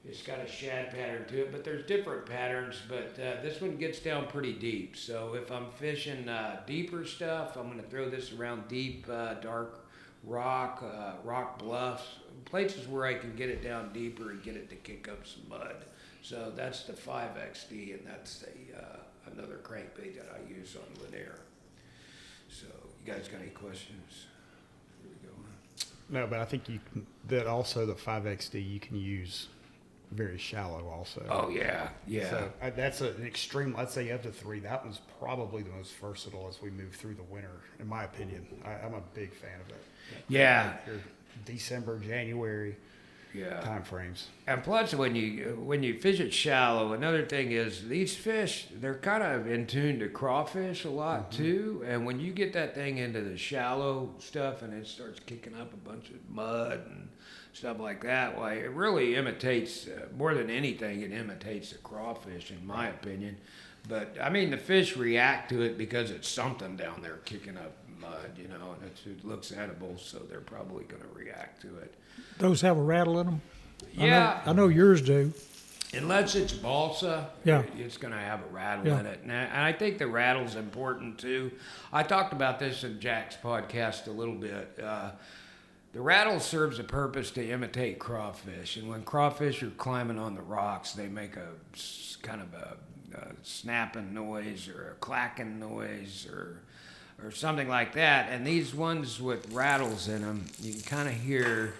it's got a shad pattern to it, but there's different patterns, but this one gets down pretty deep. So if I'm fishing deeper stuff, I'm going to throw this around deep, dark rock, rock bluffs, places where I can get it down deeper and get it to kick up some mud. So that's the 5XD, and that's another crankbait that I use on Lanier. So you guys got any questions? Here we go.
No, but I think that also the 5XD you can use very shallow also.
Oh yeah, yeah.
So that's an extreme. Let's say up to 3. That one's probably the most versatile as we move through the winter, in my opinion. I'm a big fan of it.
Yeah.
Your December, January time frames.
And plus, when you fish it shallow, another thing is these fish, they're kind of in tune to crawfish a lot too. And when you get that thing into the shallow stuff and it starts kicking up a bunch of mud and stuff like that, why it really imitates, more than anything, it imitates the crawfish, in my opinion. But I mean, the fish react to it because it's something down there kicking up mud, you know, and it looks edible, so they're probably going to react to it.
Those have a rattle in them?
Yeah.
I know yours do.
Unless it's balsa,
Yeah.
it's going to have a rattle
Yeah.
in it. And I think the rattle's important too. I talked about this in Jack's podcast a little bit. The rattle serves a purpose to imitate crawfish. And when crawfish are climbing on the rocks, they make a kind of a snapping noise or a clacking noise or something like that. And these ones with rattles in them, you can kind of hear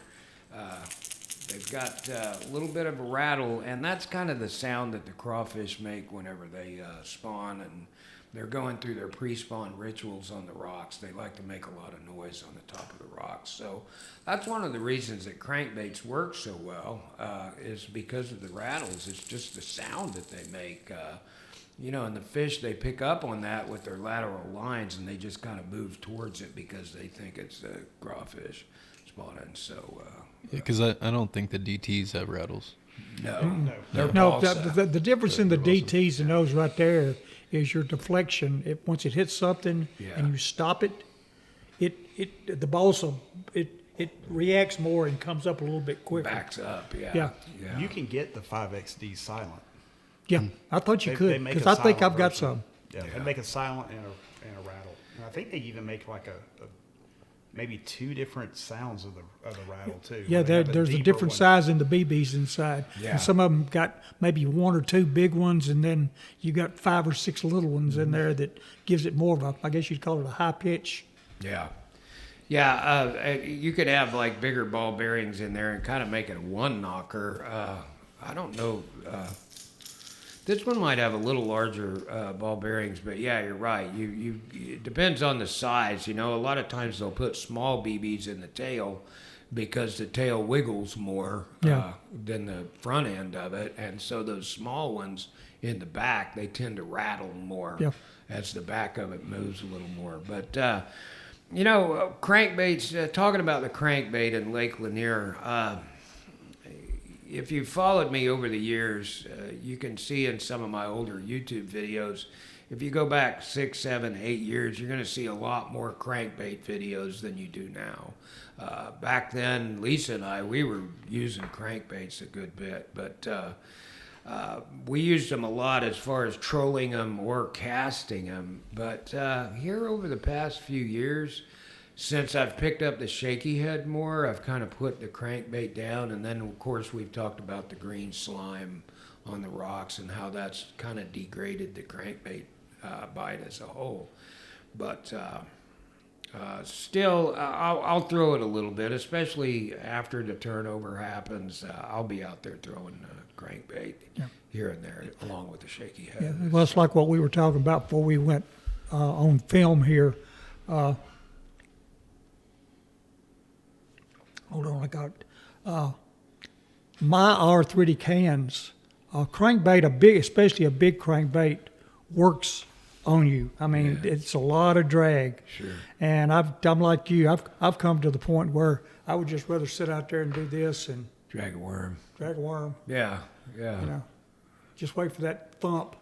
they've got a little bit of a rattle, and that's kind of the sound that the crawfish make whenever they spawn and they're going through their pre-spawn rituals on the rocks. They like to make a lot of noise on the top of the rocks. So that's one of the reasons that crankbaits work so well, is because of the rattles. It's just the sound that they make. You know, and the fish, they pick up on that with their lateral lines, and they just kind of move towards it because they think it's a crawfish spawning. So,
because I don't think the DTs have rattles.
no, they're
No,
balsa.
the difference in the DTs and those right there is your deflection. Once it hits something
Yeah.
and you stop it, the balsa, it reacts more and comes up a little bit quicker.
Backs up, yeah.
Yeah.
Yeah.
You can get the 5XD silent.
Yeah, I thought you
They
could
make
because
a
I think
silent
I've got
version.
some.
Yeah, they make a silent and a rattle. And I think they even make like a maybe two different sounds of the rattle too.
Yeah,
where they have
there's a
deeper
different
one.
size in the BBs inside.
Yeah.
And some of them got maybe one or two big ones, and then you got 5 or 6 little ones in there that gives it more of a, I guess you'd call it a high pitch.
Yeah. Yeah, you could have like bigger ball bearings in there and kind of make it a one knocker. I don't know. This one might have a little larger ball bearings, but yeah, you're right. It depends on the size. You know, a lot of times they'll put small BBs in the tail because the tail wiggles more
Yeah.
than the front end of it, and so those small ones in the back they tend to rattle more
Yeah.
as the back of it moves a little more. But you know, crankbaits. Talking about the crankbait in Lake Lanier. If you've followed me over the years, you can see in some of my older YouTube videos, if you go back 6, 7, 8 years, you're going to see a lot more crankbait videos than you do now. Back then, Lisa and I, we were using crankbaits a good bit, but we used them a lot as far as trolling them or casting them. But here over the past few years, since I've picked up the shaky head more, I've kind of put the crankbait down, and then of course we've talked about the green slime on the rocks and how that's kind of degraded the crankbait bite as a whole. But still, I'll throw it a little bit, especially after the turnover happens. I'll be out there throwing crankbait here and there along with the shaky
Yeah,
head.
well, it's like what we were talking about before we went on film here. Hold on, I got my R30 cans. Crankbait, especially a big crankbait, works on you. I mean, it's a lot of drag.
Sure.
And I'm like you. I've come to the point where I would just rather sit out there and do this and
Drag a worm.
drag a worm.
Yeah, yeah.
You know, just wait for that thump.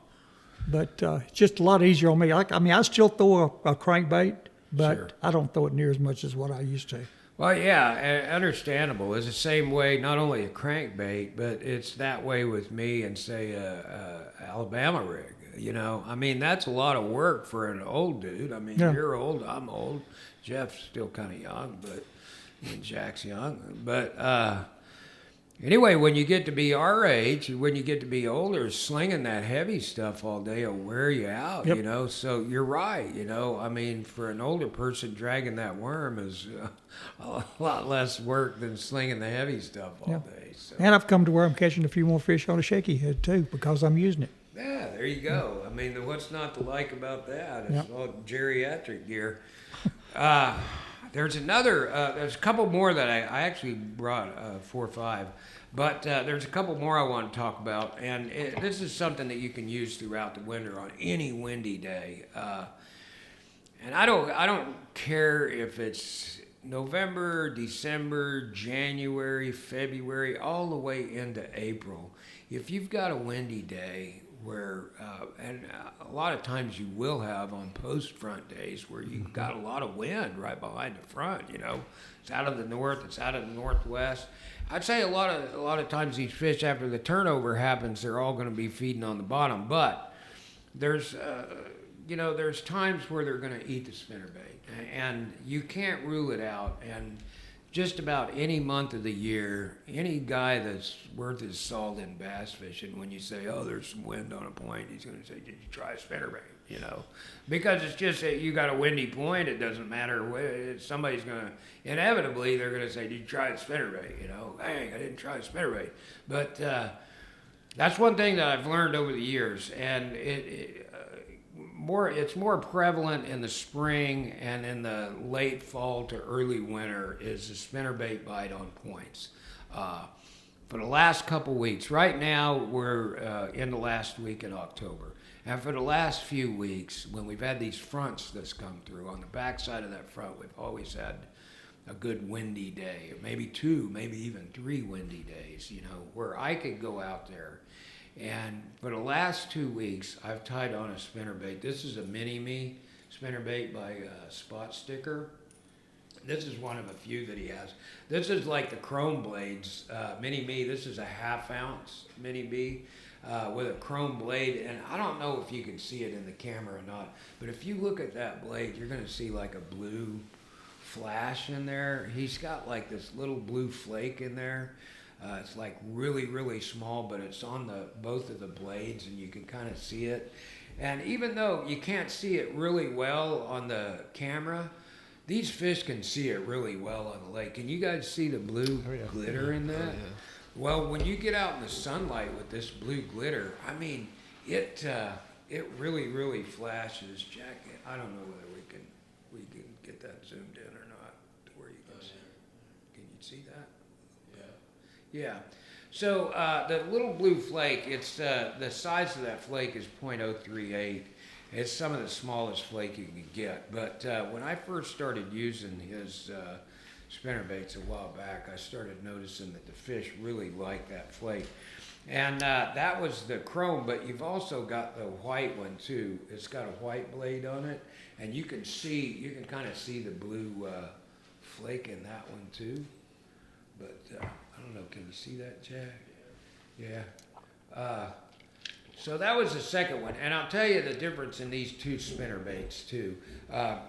But it's just a lot easier on me. I mean, I still throw a crankbait, but
Sure.
I don't throw it near as much as what I used to.
Well, yeah, understandable. It's the same way, not only a crankbait, but it's that way with me and say a Alabama rig. You know, I mean, that's a lot of work for an old dude. I mean,
Yeah.
you're old, I'm old. Jeff's still kind of young, and Jack's young. But anyway, when you get to be our age, when you get to be older, slinging that heavy stuff all day will wear you out,
Yep.
you know. So you're right, you know. I mean, for an older person, dragging that worm is a lot less work than slinging the heavy stuff all
Yep.
day. So.
And I've come to where I'm catching a few more fish on a shaky head too because I'm using it.
Yeah, there you go. I mean, what's not to like about that? It's
Yep.
all geriatric gear. There's a couple more that I actually brought, 4 or 5. But there's a couple more I want to talk about. And this is something that you can use throughout the winter on any windy day. And I don't care if it's November, December, January, February, all the way into April. If you've got a windy day where, and a lot of times you will have on post-front days where you've got a lot of wind right behind the front, you know. It's out of the north, it's out of the northwest. I'd say a lot of times these fish, after the turnover happens, they're all going to be feeding on the bottom. But there's times where they're going to eat the spinnerbait, and you can't rule it out. And just about any month of the year, any guy that's worth his salt in bass fishing, when you say, oh, there's some wind on a point, he's going to say, did you try a spinnerbait? You know, because it's just that you got a windy point, it doesn't matter. Somebody's going to, inevitably, they're going to say, did you try a spinnerbait? You know, dang, I didn't try a spinnerbait. But that's one thing that I've learned over the years, and it's more prevalent in the spring and in the late fall to early winter is the spinnerbait bite on points. For the last couple weeks, right now we're in the last week in October, and for the last few weeks, when we've had these fronts that's come through, on the backside of that front, we've always had a good windy day, maybe 2, maybe even 3 windy days, you know, where I could go out there. And for the last 2 weeks, I've tied on a spinnerbait. This is a mini-me spinnerbait by Spot Sticker. This is one of a few that he has. This is like the chrome blades, mini me. This is a 1/2 ounce mini me with a chrome blade. And I don't know if you can see it in the camera or not, but if you look at that blade, you're going to see like a blue flash in there. He's got like this little blue flake in there. It's like really, really small, but it's on both of the blades, and you can kind of see it. And even though you can't see it really well on the camera, these fish can see it really well on the lake. Can you guys see the blue glitter in that?
Oh, yeah.
Well, when you get out in the sunlight with this blue glitter, I mean, it really, really flashes. Jack, I don't know whether we can get that zoomed in or not to where you can see. Can you see that? Yeah. So the little blue flake, it's the size of that flake is .038. It's some of the smallest flake you can get. But when I first started using his spinnerbaits a while back, I started noticing that the fish really like that flake. And that was the chrome, but you've also got the white one too. It's got a white blade on it, and you can kind of see the blue flake in that one too. But I don't know, can you see that, Jack? Yeah. So that was the second one. And I'll tell you the difference in these two spinnerbaits too.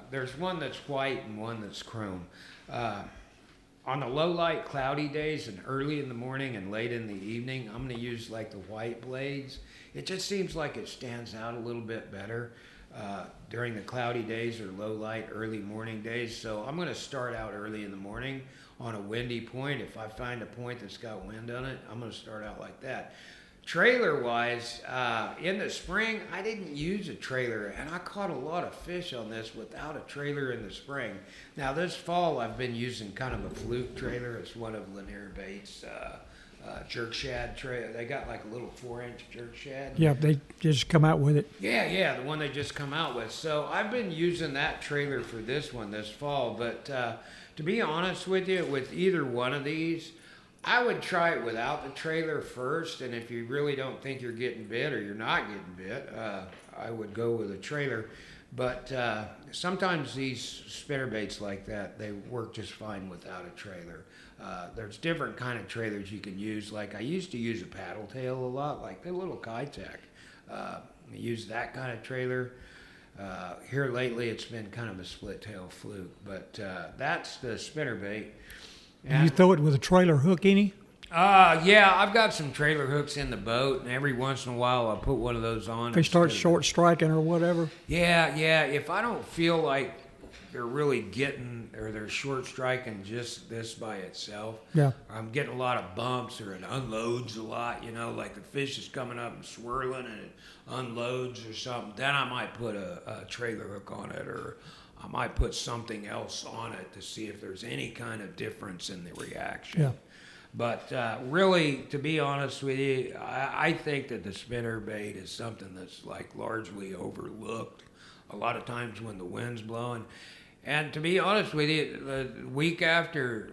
There's one that's white and one that's chrome. On the low light, cloudy days and early in the morning and late in the evening, I'm going to use like the white blades. It just seems like it stands out a little bit better during the cloudy days or low light, early morning days. So I'm going to start out early in the morning on a windy point. If I find a point that's got wind on it, I'm going to start out like that. Trailer wise, in the spring, I didn't use a trailer, and I caught a lot of fish on this without a trailer in the spring. Now this fall, I've been using kind of a fluke trailer. It's one of Lanier Baits' jerk shad trailer. They got like a little 4-inch jerk shad.
Yeah, they just come out with it.
Yeah, the one they just come out with. So I've been using that trailer for this one this fall, but to be honest with you, with either one of these, I would try it without the trailer first, and if you really don't think you're getting bit or you're not getting bit, I would go with a trailer. But sometimes these spinnerbaits like that, they work just fine without a trailer. There's different kind of trailers you can use. Like I used to use a paddle tail a lot, like the little Kitech. I use that kind of trailer. Here lately, it's been kind of a split tail fluke, but that's the spinnerbait.
You throw it with a trailer hook, any?
Yeah, I've got some trailer hooks in the boat, and every once in a while I'll put one of those on.
They start short striking or whatever.
Yeah. If I don't feel like they're really getting, or they're short striking just this by itself,
Yeah.
or I'm getting a lot of bumps, or it unloads a lot, like the fish is coming up and swirling and it unloads or something, then I might put a trailer hook on it, or I might put something else on it to see if there's any kind of difference in the reaction.
Yeah.
But really, to be honest with you, I think that the spinnerbait is something that's like largely overlooked a lot of times when the wind's blowing. And to be honest with you, the week after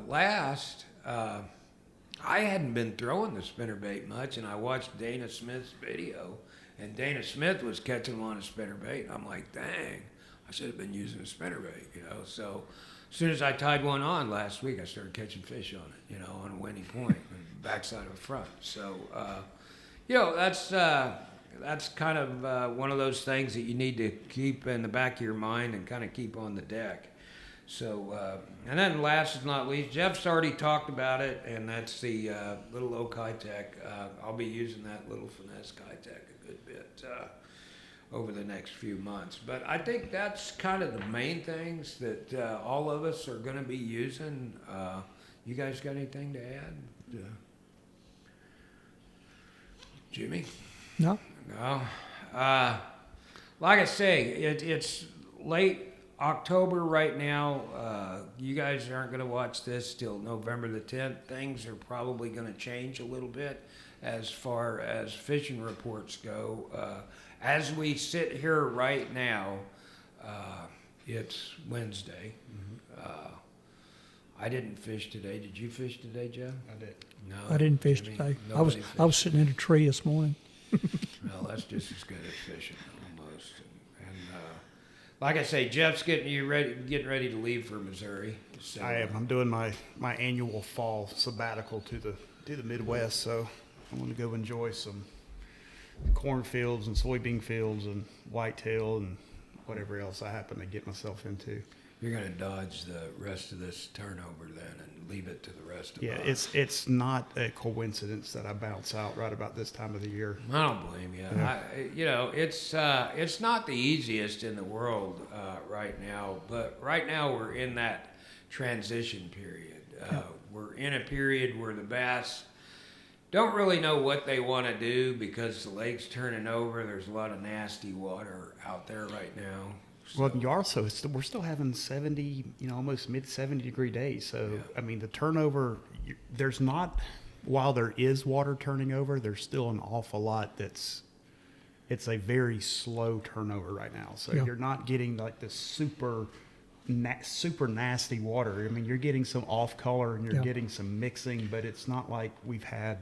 last, I hadn't been throwing the spinnerbait much, and I watched Dana Smith's video, and Dana Smith was catching them on a spinnerbait. I'm like, dang, I should have been using a spinnerbait, So as soon as I tied one on last week, I started catching fish on it, on a windy point, backside of the front. So, that's kind of one of those things that you need to keep in the back of your mind and kind of keep on the deck. So, and then last but not least, Jeff's already talked about it, and that's the little old Kitech. I'll be using that little finesse Kitech a good bit over the next few months. But I think that's kind of the main things that all of us are going to be using. You guys got anything to add? Jimmy?
No.
No. Like I say, it's late October right now. You guys aren't going to watch this till November the 10th. Things are probably going to change a little bit as far as fishing reports go. As we sit here right now, it's Wednesday. I didn't fish today. Did you fish today, Jeff?
I did.
No,
I didn't fish
Jimmy,
today.
nobody
I was sitting in a tree this morning.
Well, that's just as good as fishing, almost. And like I say, Jeff's getting ready to leave for Missouri. So,
I am. I'm doing my annual fall sabbatical to the Midwest, so I'm going to go enjoy some cornfields and soybean fields and whitetail and whatever else I happen to get myself into.
You're going to dodge the rest of this turnover then and leave it to the rest of
Yeah,
us.
it's not a coincidence that I bounce out right about this time of the year.
I don't blame you. It's not the easiest in the world right now, but right now we're in that transition period. We're in a period where the bass don't really know what they want to do because the lake's turning over. There's a lot of nasty water out there right now.
Well, you also we're still having 70, almost mid 70-degree days. So
Yeah.
I mean, the turnover there's not. While there is water turning over, there's still an awful lot it's a very slow turnover right now. So
Yeah.
you're not getting like the super nasty water. I mean, you're getting some off color and you're
Yeah.
getting some mixing, but it's not like we've had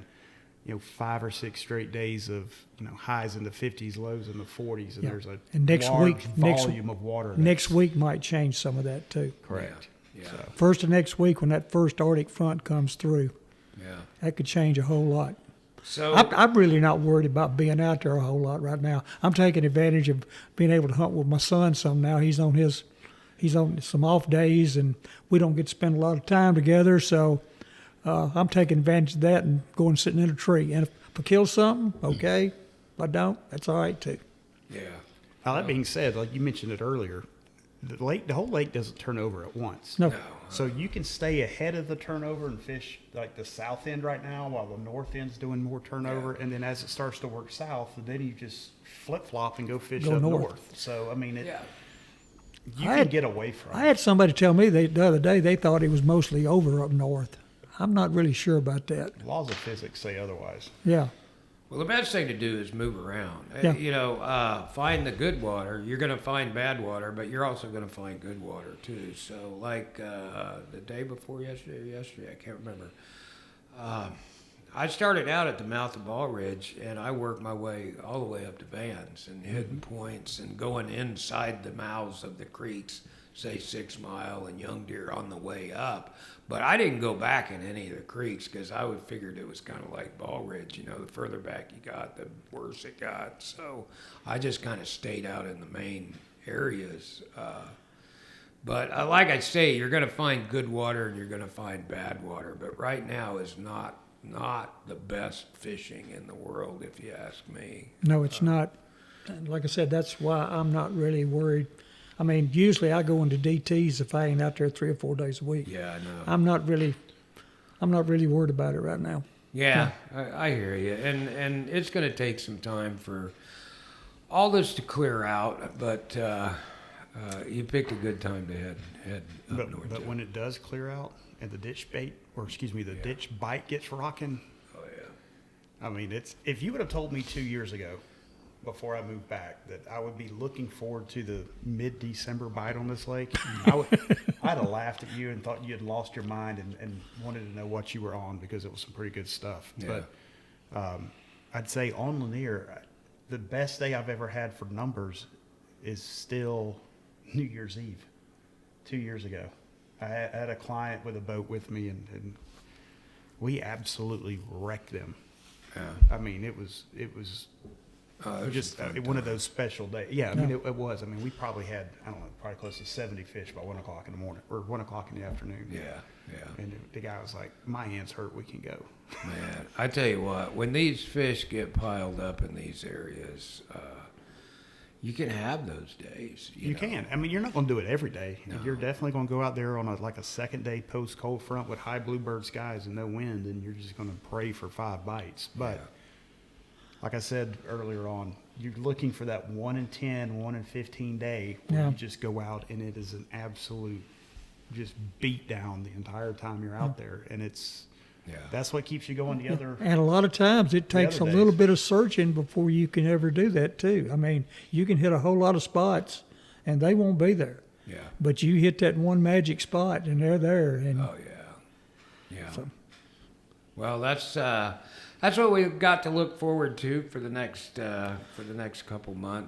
5 or 6 straight days of highs in the 50s, lows in the 40s, and
Yeah.
there's a
And next
large
week- next-
volume of water.
Next week might change some of that too.
Correct.
Yeah.
So,
First of next week, when that first Arctic front comes through,
Yeah.
that could change a whole lot.
So
I'm really not worried about being out there a whole lot right now. I'm taking advantage of being able to hunt with my son some now. He's on some off days, and we don't get to spend a lot of time together. So I'm taking advantage of that and going sitting in a tree. And if I kill something, okay. If I don't, that's all right too.
yeah.
now that being said, like you mentioned it earlier, the whole lake doesn't turn over at once.
No,
No.
So you can stay ahead of the turnover and fish like the south end right now, while the north end's doing more turnover. And then as it starts to work south, then you just flip flop and go fish
Go
up
north.
north. So I mean,
Yeah.
you
I
can
had-
get away from
I
it.
had somebody tell me the other day they thought it was mostly over up north. I'm not really sure about that.
Laws of physics say otherwise.
Yeah,
Well, the best thing to do is move around.
Yeah.
Find the good water. You're going to find bad water, but you're also going to find good water too. So, like the day before yesterday, I can't remember. I started out at the mouth of Ball Ridge, and I worked my way all the way up to Vans and hidden points and going inside the mouths of the creeks, say 6 Mile and Young Deer on the way up. But I didn't go back in any of the creeks because I would figured it was kind of like Ball Ridge. The further back you got, the worse it got. So I just kind of stayed out in the main areas. But like I say, you're going to find good water and you're going to find bad water. But right now is not the best fishing in the world, if you ask me.
no, it's not. And like I said, that's why I'm not really worried. I mean, usually I go into DTs if I ain't out there 3 or 4 days a week.
Yeah, I know.
I'm not really worried about it right now.
Yeah, I hear you, and it's going to take some time for all this to clear out. But you picked a good time to head up north.
But when it does clear out and the ditch bite gets rocking,
Oh yeah.
I mean, if you would have told me 2 years ago, before I moved back, that I would be looking forward to the mid-December bite on this lake, I'd have laughed at you and thought you had lost your mind and wanted to know what you were on, because it was some pretty good stuff.
Yeah.
But I'd say on Lanier, the best day I've ever had for numbers is still New Year's Eve, 2 years ago. I had a client with a boat with me, and we absolutely wrecked them.
Yeah.
I mean, it was
It was
just
some fun
one of
time.
those special days. Yeah, I mean, it was. I mean, we probably had, I don't know, probably close to 70 fish by 1 o'clock in the morning, or 1 o'clock in the afternoon.
Yeah, yeah.
And the guy was like, "My hands hurt. We can go."
Man, I tell you what, when these fish get piled up in these areas, you can have those days.
You
know.
can. I mean, you're not going to do it every day.
No.
You're definitely going to go out there on a second day post cold front with high bluebird skies and no wind, and you're just going to pray for 5 bites. But like I said earlier on, you're looking for that 1 in 10, 1 in 15 day where
Yeah.
you just go out and it is an absolute just beat down the entire time you're out there, and that's what keeps you going the other.
And a lot of times it takes a
other
little
days.
bit of searching before you can ever do that too. I mean, you can hit a whole lot of spots and they won't be there.
Yeah.
But you hit that one magic spot and they're there. And
Oh yeah. Yeah.
So-
Well, that's what we've got to look forward to for the next couple months.